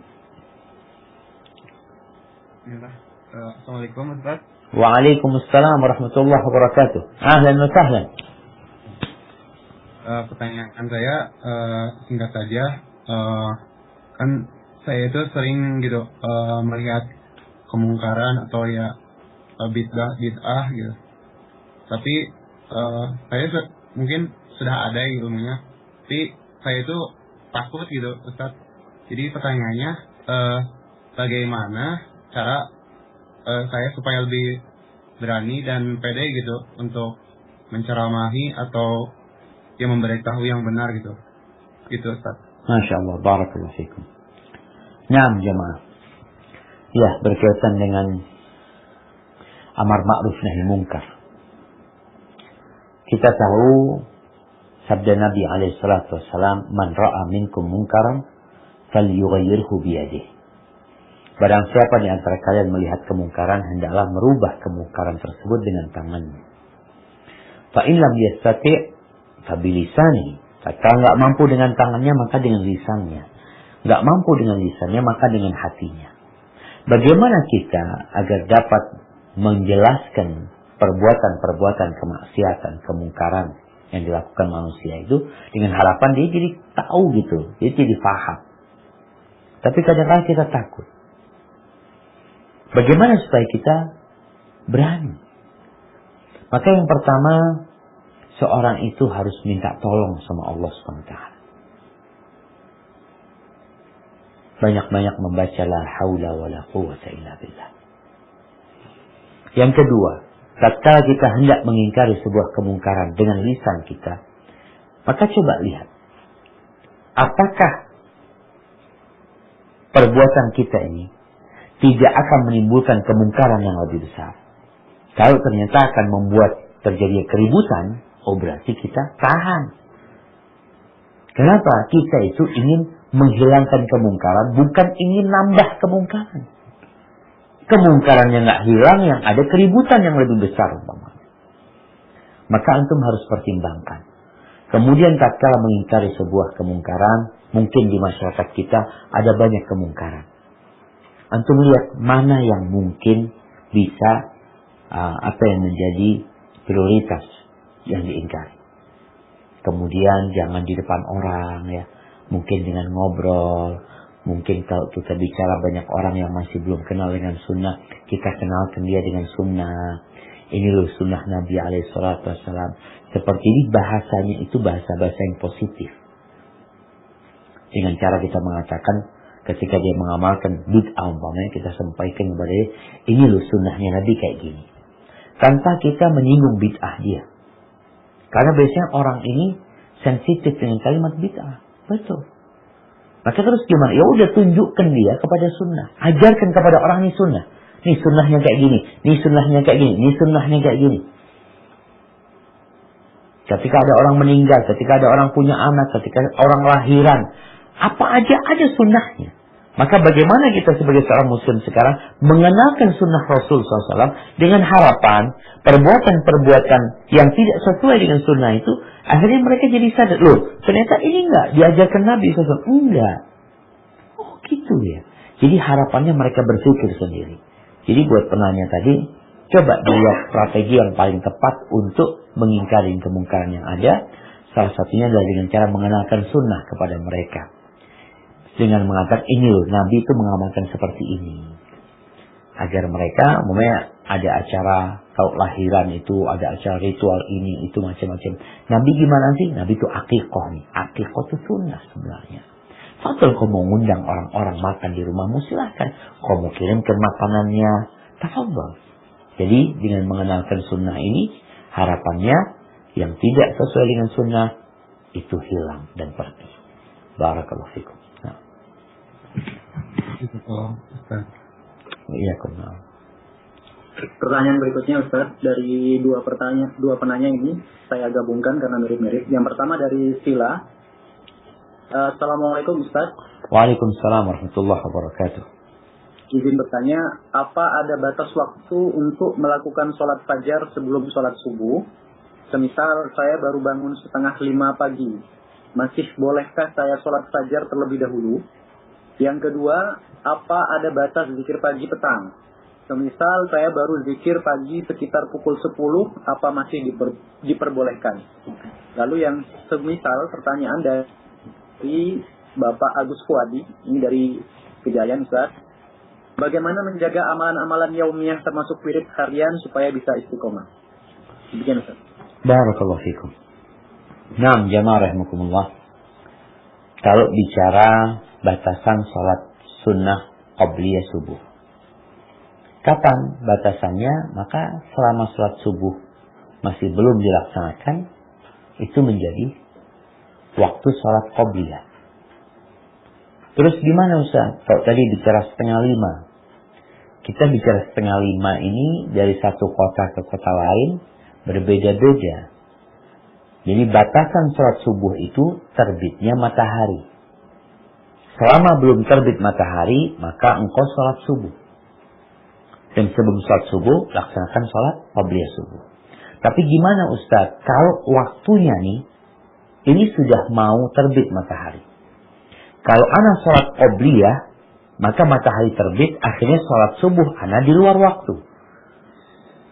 Assalamualaikum Ustaz. Waalaikumsalam warahmatullahi wabarakatuh. Ahlan wa sahlan. Pertanyaan saya singkat saja. Kan saya itu sering gitu melihat kemungkaran atau ya bid'ah gitu. Tapi saya mungkin sudah ada ilmunya, tapi saya itu takut gitu Ustaz. Jadi pertanyaannya, bagaimana cara saya supaya lebih berani dan pede gitu untuk menceramahi atau ya memberitahu yang benar gitu Ustaz. Masya Allah, barakallahu fikum. Naam jemaah. Ya, berkaitan dengan amar ma'ruf nahi munkar. Kita tahu sabda Nabi alaihi salatu wassalam, "Man ra'a minkum munkaran falyughayyirhu biyadihi." Barang siapa di antara kalian melihat kemungkaran, hendaklah merubah kemungkaran tersebut dengan tangannya. Fa in lam yastati' fa bilisanihi. Kalau nggak mampu dengan tangannya, maka dengan lisannya. Nggak mampu dengan lisannya, maka dengan hatinya. Bagaimana kita agar dapat menjelaskan perbuatan-perbuatan kemaksiatan, kemungkaran yang dilakukan manusia itu dengan harapan dia jadi tahu gitu, dia jadi paham. Tapi kadang-kadang kita takut. Bagaimana supaya kita berani Maka yang pertama, seorang itu harus minta tolong sama Allah SWT. Banyak-banyak membaca la haula wa la quwwata illa billah. Yang kedua, tatkala kita hendak mengingkari sebuah kemungkaran dengan lisan kita, maka coba lihat, apakah perbuatan kita ini tidak akan menimbulkan kemungkaran yang lebih besar. Kalau ternyata akan membuat terjadi keributan, oh berarti kita tahan. Kenapa? Kita itu ingin menghilangkan kemungkaran, bukan ingin nambah kemungkaran. Kemungkarannya nggak hilang, yang ada keributan yang lebih besar. Maka antum harus pertimbangkan. Kemudian tatkala mengingkari sebuah kemungkaran, mungkin di masyarakat kita ada banyak kemungkaran. Antum lihat mana yang mungkin bisa apa yang menjadi prioritas yang diingkari. Kemudian jangan di depan orang ya. Mungkin dengan ngobrol. Mungkin kalau kita bicara banyak orang yang masih belum kenal dengan sunnah, kita kenalkan dia dengan sunnah. Ini loh sunnah Nabi SAW. Seperti ini bahasanya itu bahasa-bahasa yang positif. Dengan cara kita mengatakan ketika dia mengamalkan bid'ah umpamanya, kita sampaikan kepada dia, ini loh sunnahnya Nabi kayak gini. Tanpa kita menyinggung bid'ah dia. Karena biasanya orang ini sensitif dengan kalimat bid'ah. Betul. Maka terus gimana? Ya udah tunjukkan dia kepada sunnah. Ajarkan kepada orang ini sunnah. Ini sunnahnya kayak gini. Ini sunnahnya kayak gini. Ini sunnahnya kayak gini. Ketika ada orang meninggal. Ketika ada orang punya anak. Ketika orang lahiran. Apa aja ada sunnahnya. Maka bagaimana kita sebagai seorang muslim sekarang mengenalkan sunnah Rasul SAW dengan harapan perbuatan-perbuatan yang tidak sesuai dengan sunnah itu, akhirnya mereka jadi sadar, loh ternyata ini enggak diajarkan Nabi SAW. Enggak. Oh gitu ya. Jadi harapannya mereka berpikir sendiri. Jadi buat penanya tadi, coba dilihat strategi yang paling tepat untuk mengingkari kemungkaran yang ada. Salah satunya adalah dengan cara mengenalkan sunnah kepada mereka. Dengan mengatakan ini loh, Nabi itu mengamalkan seperti ini. Agar mereka, umpamanya ada acara, kalau lahiran itu, ada acara ritual ini, itu macam-macam. Nabi gimana sih? Nabi itu akikoh nih. Akikoh itu sunnah sebenarnya. Fatul kau mau ngundang orang-orang makan di rumahmu, silahkan. Kau mau kirimkan makanannya, tafadhol. Jadi dengan mengenalkan sunnah ini, harapannya yang tidak sesuai dengan sunnah, itu hilang dan pergi. Barakallahu fikum. Itu kok, Ustaz. Iya, kenal. Pertanyaan berikutnya Ustaz, dari dua penanya ini saya gabungkan karena mirip-mirip. Yang pertama dari Sila. Assalamualaikum Ustaz. Waalaikumsalam warahmatullahi wabarakatuh. Izin bertanya, apa ada batas waktu untuk melakukan sholat fajar sebelum sholat subuh? Semisal saya baru bangun 4:30 pagi. Masih bolehkah saya sholat fajar terlebih dahulu? Yang kedua, apa ada batas zikir pagi petang? Semisal saya baru zikir pagi sekitar pukul 10, apa masih diperbolehkan? Lalu yang semisal pertanyaan dari Bapak Agus Fuadi, ini dari Kejayaan Ustaz. Bagaimana menjaga amalan-amalan yaumiyah termasuk wirid harian supaya bisa istiqomah? Demikian Ustaz. Barakallahu fikum. Naam, jamaah rahimakumullah. Kalau bicara batasan sholat sunnah qabliyah subuh. Kapan batasannya? Maka selama sholat subuh masih belum dilaksanakan, itu menjadi waktu sholat qabliyah. Terus gimana Ustaz? Kalau tadi bicara 4:30, kita bicara 4:30 ini dari satu kota ke kota lain berbeda-beda. Jadi batasan sholat subuh itu terbitnya matahari. Selama belum terbit matahari, maka engkau sholat subuh. Dan sebelum sholat subuh, laksanakan sholat qabliyah subuh. Tapi gimana Ustaz? Kalau waktunya nih, ini sudah mau terbit matahari. Kalau anak sholat qabliyah, maka matahari terbit, akhirnya sholat subuh, anak di luar waktu.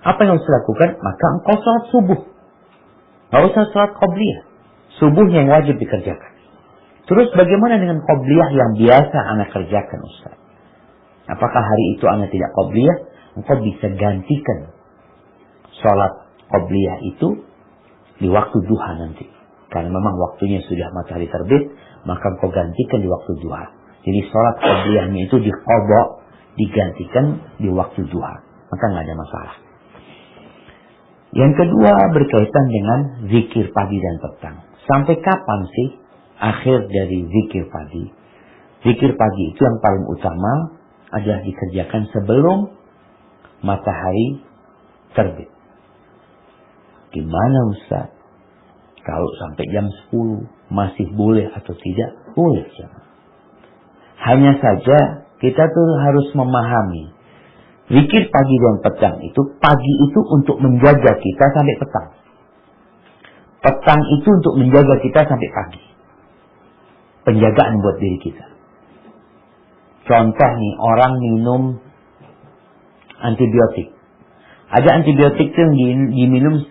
Apa yang harus dilakukan? Maka engkau sholat subuh. Nggak usah sholat qabliyah. Subuh yang wajib dikerjakan. Terus bagaimana dengan qabliyah yang biasa anak kerjakan Ustaz? Apakah hari itu anak tidak qabliyah? Engkau bisa gantikan sholat qobliyah itu di waktu duha nanti. Karena memang waktunya sudah matahari terbit, maka kau gantikan di waktu duha. Jadi sholat qobliyahnya itu diqadha, digantikan di waktu duha. Maka nggak ada masalah. Yang kedua berkaitan dengan zikir pagi dan petang. Sampai kapan sih akhir dari zikir pagi? Zikir pagi itu yang paling utama adalah dikerjakan sebelum matahari terbit. Gimana Ustaz? Kalau sampai jam 10 masih boleh atau tidak? Boleh. Hanya saja kita tuh harus memahami zikir pagi dan petang itu, pagi itu untuk menjaga kita sampai petang. Petang itu untuk menjaga kita sampai pagi. Penjagaan buat diri kita. Contoh nih, orang minum antibiotik. Ada antibiotik yang diminum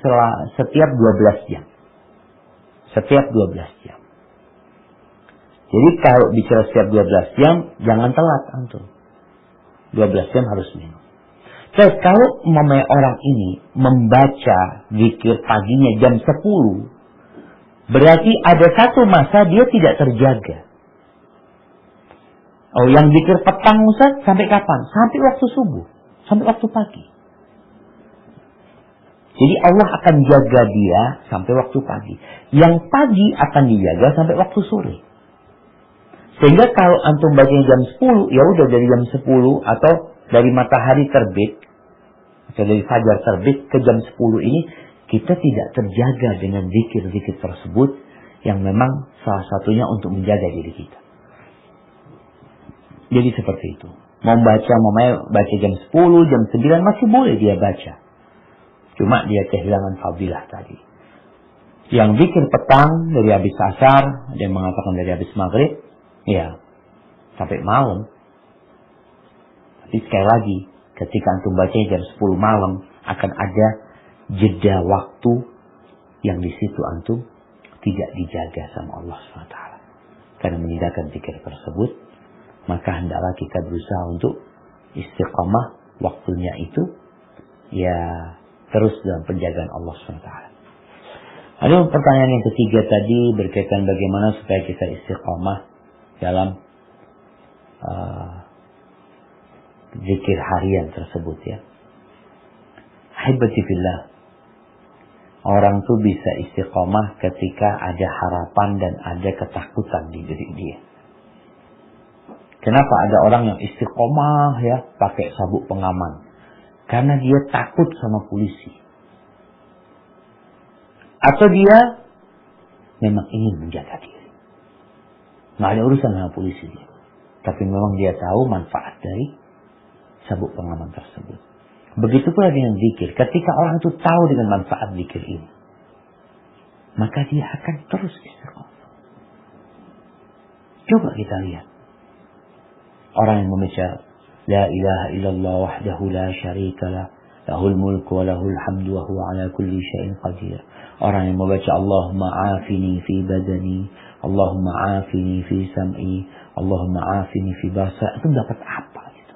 setiap 12 jam. Setiap 12 jam. Jadi kalau bicara setiap 12 jam, jangan telat antum. 12 jam harus minum. Terus kalau orang ini membaca zikir paginya jam 10, berarti ada satu masa dia tidak terjaga. Oh, yang zikir petang Ustaz sampai kapan? Sampai waktu subuh, sampai waktu pagi. Jadi Allah akan jaga dia sampai waktu pagi. Yang pagi akan dijaga sampai waktu sore. Sehingga kalau antum bacanya jam 10, ya udah dari jam 10 atau dari matahari terbit atau dari fajar terbit ke jam 10 ini kita tidak terjaga dengan zikir-zikir tersebut yang memang salah satunya untuk menjaga diri kita. Jadi seperti itu. Mau baca jam 10, jam 9 masih boleh dia baca. Cuma dia kehilangan fadilah tadi. Yang zikir petang dari habis asar, ada yang mengatakan dari habis maghrib, ya sampai malam. Tapi sekali lagi, ketika antum baca jam 10 malam, akan ada jeda waktu yang di situ antum tidak dijaga sama Allah SWT. Karena meninggalkan zikir tersebut, maka hendaklah kita berusaha untuk istiqamah waktunya itu, ya terus dalam penjagaan Allah SWT. Ada pertanyaan yang ketiga tadi berkaitan bagaimana supaya kita istiqamah dalam zikir harian tersebut ya. Ahibati fillah. Orang tuh bisa istiqamah ketika ada harapan dan ada ketakutan di diri dia. Kenapa ada orang yang istiqamah ya pakai sabuk pengaman? Karena dia takut sama polisi. Atau dia memang ingin menjaga diri. Nggak ada urusan sama polisi dia. Tapi memang dia tahu manfaat dari sabuk pengaman tersebut. Begitu pula dengan zikir. Ketika orang itu tahu dengan manfaat zikir ini, maka dia akan terus istiqamah. Coba kita lihat. Orang yang membaca La ilaha illallah wahdahu la syarika lah, lahul mulku wa lahul hamdu wa huwa ala kulli syai'in qadir. Orang yang membaca Allahumma afini fi badani, Allahumma afini fi sam'i, Allahumma afini fi basar, itu dapat apa gitu.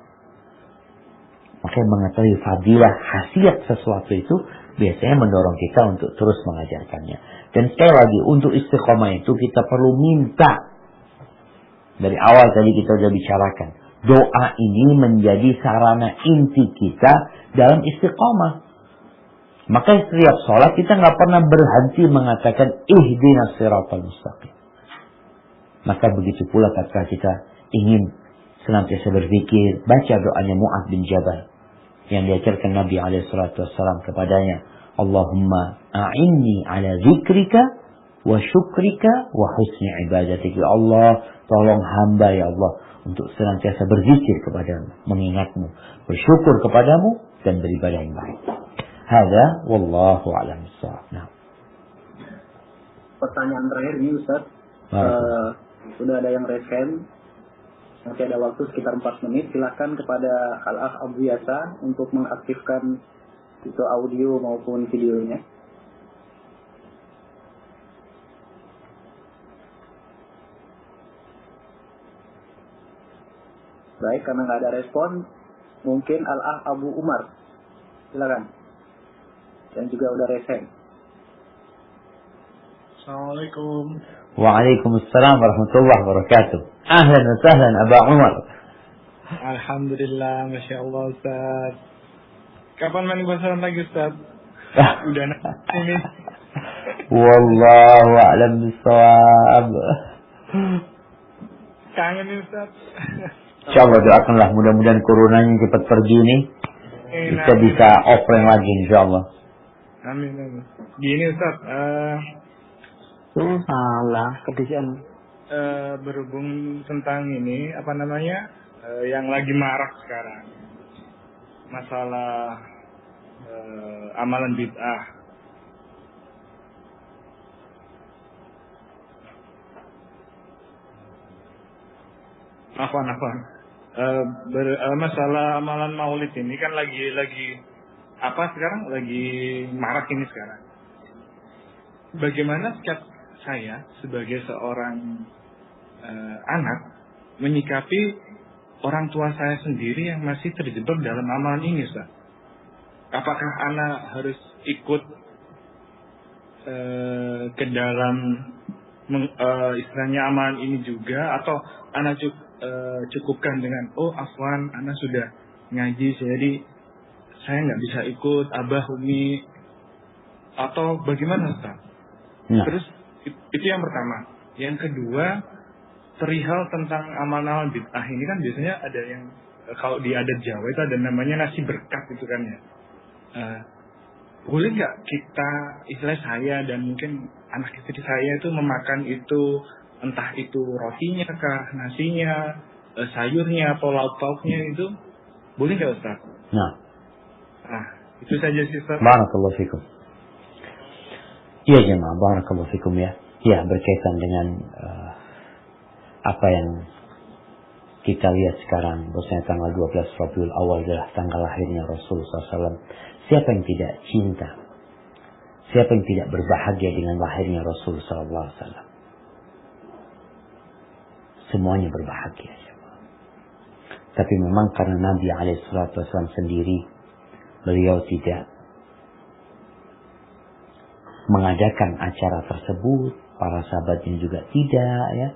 Makanya mengetahui fadilah khasiat sesuatu itu biasanya mendorong kita untuk terus mengajarkannya. Dan sekali lagi untuk istiqomah itu kita perlu minta. Dari awal tadi kita sudah bicarakan. Doa ini menjadi sarana inti kita dalam istiqomah. Maka setiap sholat kita nggak pernah berhenti mengatakan ihdinas siratal mustaqim. Maka begitu pula ketika kita ingin senantiasa berzikir, baca doanya Mu'adz bin Jabal yang diajarkan Nabi SAW kepadanya. Allahumma a'inni ala zikrika wa syukrika wa husni ibadatik. Ya Allah, tolong hamba ya Allah untuk senantiasa berzikir kepadamu, mengingatmu, bersyukur kepadamu dan beribadah yang baik. Hada wallahu a'lam bissawab. Nah. Pertanyaan terakhir nih Ustaz. Sudah ada yang raise hand. Masih ada waktu sekitar 4 menit. Silakan kepada Al-Akh Abu Yasa untuk mengaktifkan itu audio maupun videonya. Baik, karena nggak ada respon, mungkin Al-Akh Abu Umar. Silakan. dan juga udah rese. Assalamualaikum. Waalaikumsalam warahmatullahi wabarakatuh. Ahlan wa sahlan Aba Umar. Alhamdulillah, Masya Allah Ustaz. Kapan main pasaran lagi Ustaz? Udah ini. Wallahu a'lam bissawab. Kangen nih Ustaz. Insyaallah doakanlah mudah-mudahan coronanya cepat pergi nih. Kita bisa offline lagi insyaallah. Amin. Gini Ustaz, Salah kebiasaan. berhubung tentang ini yang lagi marak sekarang, masalah amalan bid'ah. Afwan. Masalah amalan maulid ini kan lagi sekarang lagi marak ini sekarang. Bagaimana sikap saya sebagai seorang anak menyikapi orang tua saya sendiri yang masih terjebak dalam amalan ini, Ustaz? Apakah anak harus ikut ke dalam istilahnya amalan ini juga, atau anak cukupkan dengan afwan, anak sudah ngaji jadi saya nggak bisa ikut abah umi, atau bagaimana Ustaz? Nah. Terus itu yang pertama. Yang kedua, perihal tentang amalan bid'ah ini kan biasanya ada yang kalau di adat Jawa itu ada namanya nasi berkat itu kan ya. Boleh nggak kita, istilah saya dan mungkin anak istri saya itu memakan itu, entah itu rotinya kah, nasinya, sayurnya atau lauk-lauknya itu, boleh nggak Ustaz? Nah, itu saja sih Ustaz. barakallahu fikum. Ya jemaah, barakallahu fikum ya. Ya, berkaitan dengan apa yang kita lihat sekarang, bahwasanya tanggal 12 Rabiul Awal adalah tanggal lahirnya Rasulullah SAW. Siapa yang tidak cinta? Siapa yang tidak berbahagia dengan lahirnya Rasulullah SAW? Semuanya berbahagia. Tapi memang karena Nabi SAW sendiri, beliau tidak mengadakan acara tersebut, para sahabatnya juga tidak, ya,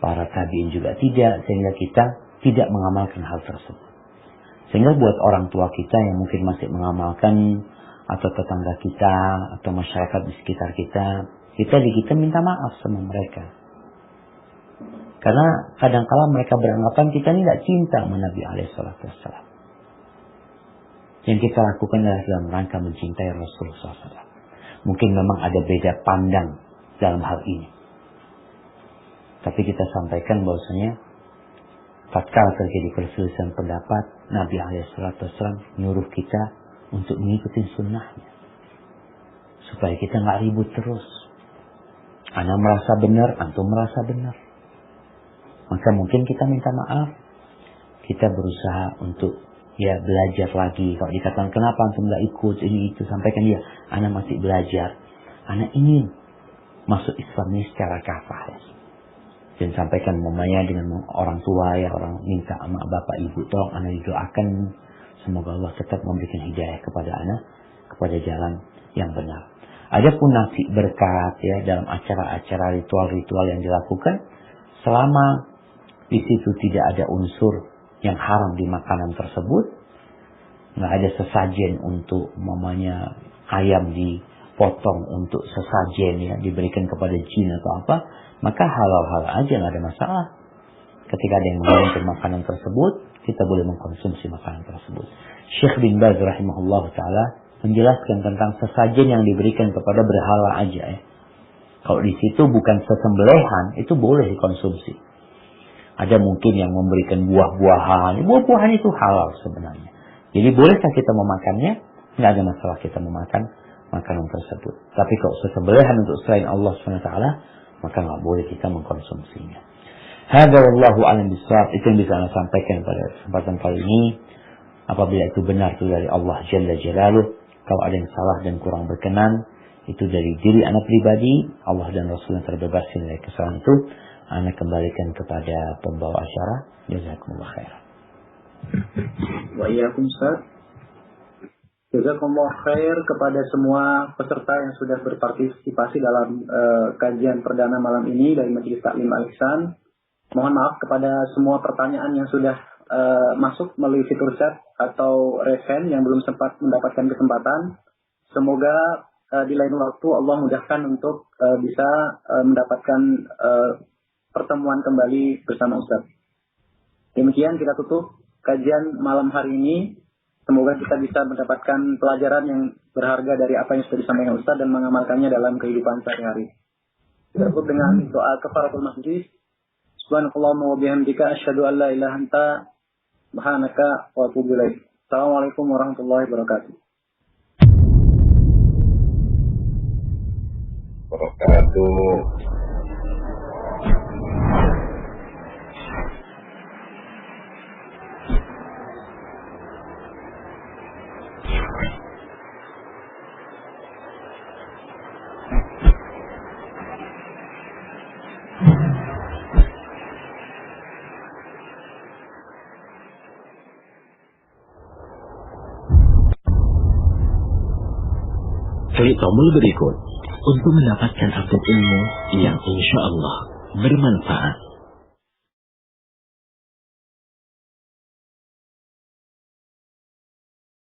para tabi'in juga tidak, sehingga kita tidak mengamalkan hal tersebut. Sehingga buat orang tua kita yang mungkin masih mengamalkan, atau tetangga kita, atau masyarakat di sekitar kita minta maaf sama mereka. Karena kadang-kala mereka beranggapan kita ini tidak cinta sama Nabi SAW. Yang kita lakukan adalah dalam rangka mencintai Rasulullah SAW. Mungkin memang ada beda pandang dalam hal ini. Tapi kita sampaikan bahwasanya tatkala terjadi perselisihan pendapat, Nabi SAW menyuruh kita untuk mengikuti sunnahnya. Supaya kita nggak ribut terus. Ana merasa benar, antum merasa benar. Maka mungkin kita minta maaf. Kita berusaha untuk belajar lagi. Kalau dikatakan kenapa antum nggak ikut ini itu, sampaikan dia, ana masih belajar. Ana ingin masuk Islam ini secara kafah. Dan sampaikan mamanya dengan orang tua orang minta sama bapak ibu, tolong ana didoakan semoga Allah tetap memberikan hidayah kepada ana kepada jalan yang benar. Adapun nasi berkat dalam acara-acara ritual-ritual yang dilakukan, selama di situ tidak ada unsur yang haram di makanan tersebut, nggak ada sesajen untuk mamanya ayam dipotong untuk sesajen diberikan kepada jin atau apa, maka halal-halal aja, nggak ada masalah. Ketika ada yang menginginkan makanan tersebut, kita boleh mengkonsumsi makanan tersebut. Syekh bin Baz rahimahullah ta'ala menjelaskan tentang sesajen yang diberikan kepada berhala aja. Kalau di situ bukan sesembelihan, itu boleh dikonsumsi. Ada mungkin yang memberikan buah-buahan. Buah-buahan itu halal sebenarnya. Jadi bolehkah kita memakannya? Nggak ada masalah kita memakan makanan tersebut. Tapi kalau sesembelihan untuk selain Allah SWT, maka nggak boleh kita mengkonsumsinya. Hadza wallahu a'lam bishawab. Itu yang bisa saya sampaikan pada kesempatan kali ini. Apabila itu benar itu dari Allah Jalla Jalaluh. Kalau ada yang salah dan kurang berkenan, itu dari diri anak pribadi. Allah dan Rasul yang terbebaskan dari kesalahan itu. Anak kembalikan kepada pembawa acara. Jazakumullah khairan. Wa iyyakum Ustaz. Jazakumullah khair kepada semua peserta yang sudah berpartisipasi dalam kajian perdana malam ini dari Majelis Taklim Al-Ihsan. Mohon maaf kepada semua pertanyaan yang sudah masuk melalui fitur chat atau resen yang belum sempat mendapatkan kesempatan. Semoga di lain waktu Allah mudahkan untuk bisa mendapatkan pertemuan kembali bersama Ustaz. Demikian kita tutup kajian malam hari ini. Semoga kita bisa mendapatkan pelajaran yang berharga dari apa yang sudah disampaikan Ustaz dan mengamalkannya dalam kehidupan sehari-hari. Kita tutup dengan doa kafaratul majlis. Subhanakallahumma wa bihamdika asyhadu an la ilaha anta subhanaka wa atubu ilaik. Assalamualaikum warahmatullahi wabarakatuh. Klik tombol berikut untuk mendapatkan update ilmu yang insya Allah bermanfaat.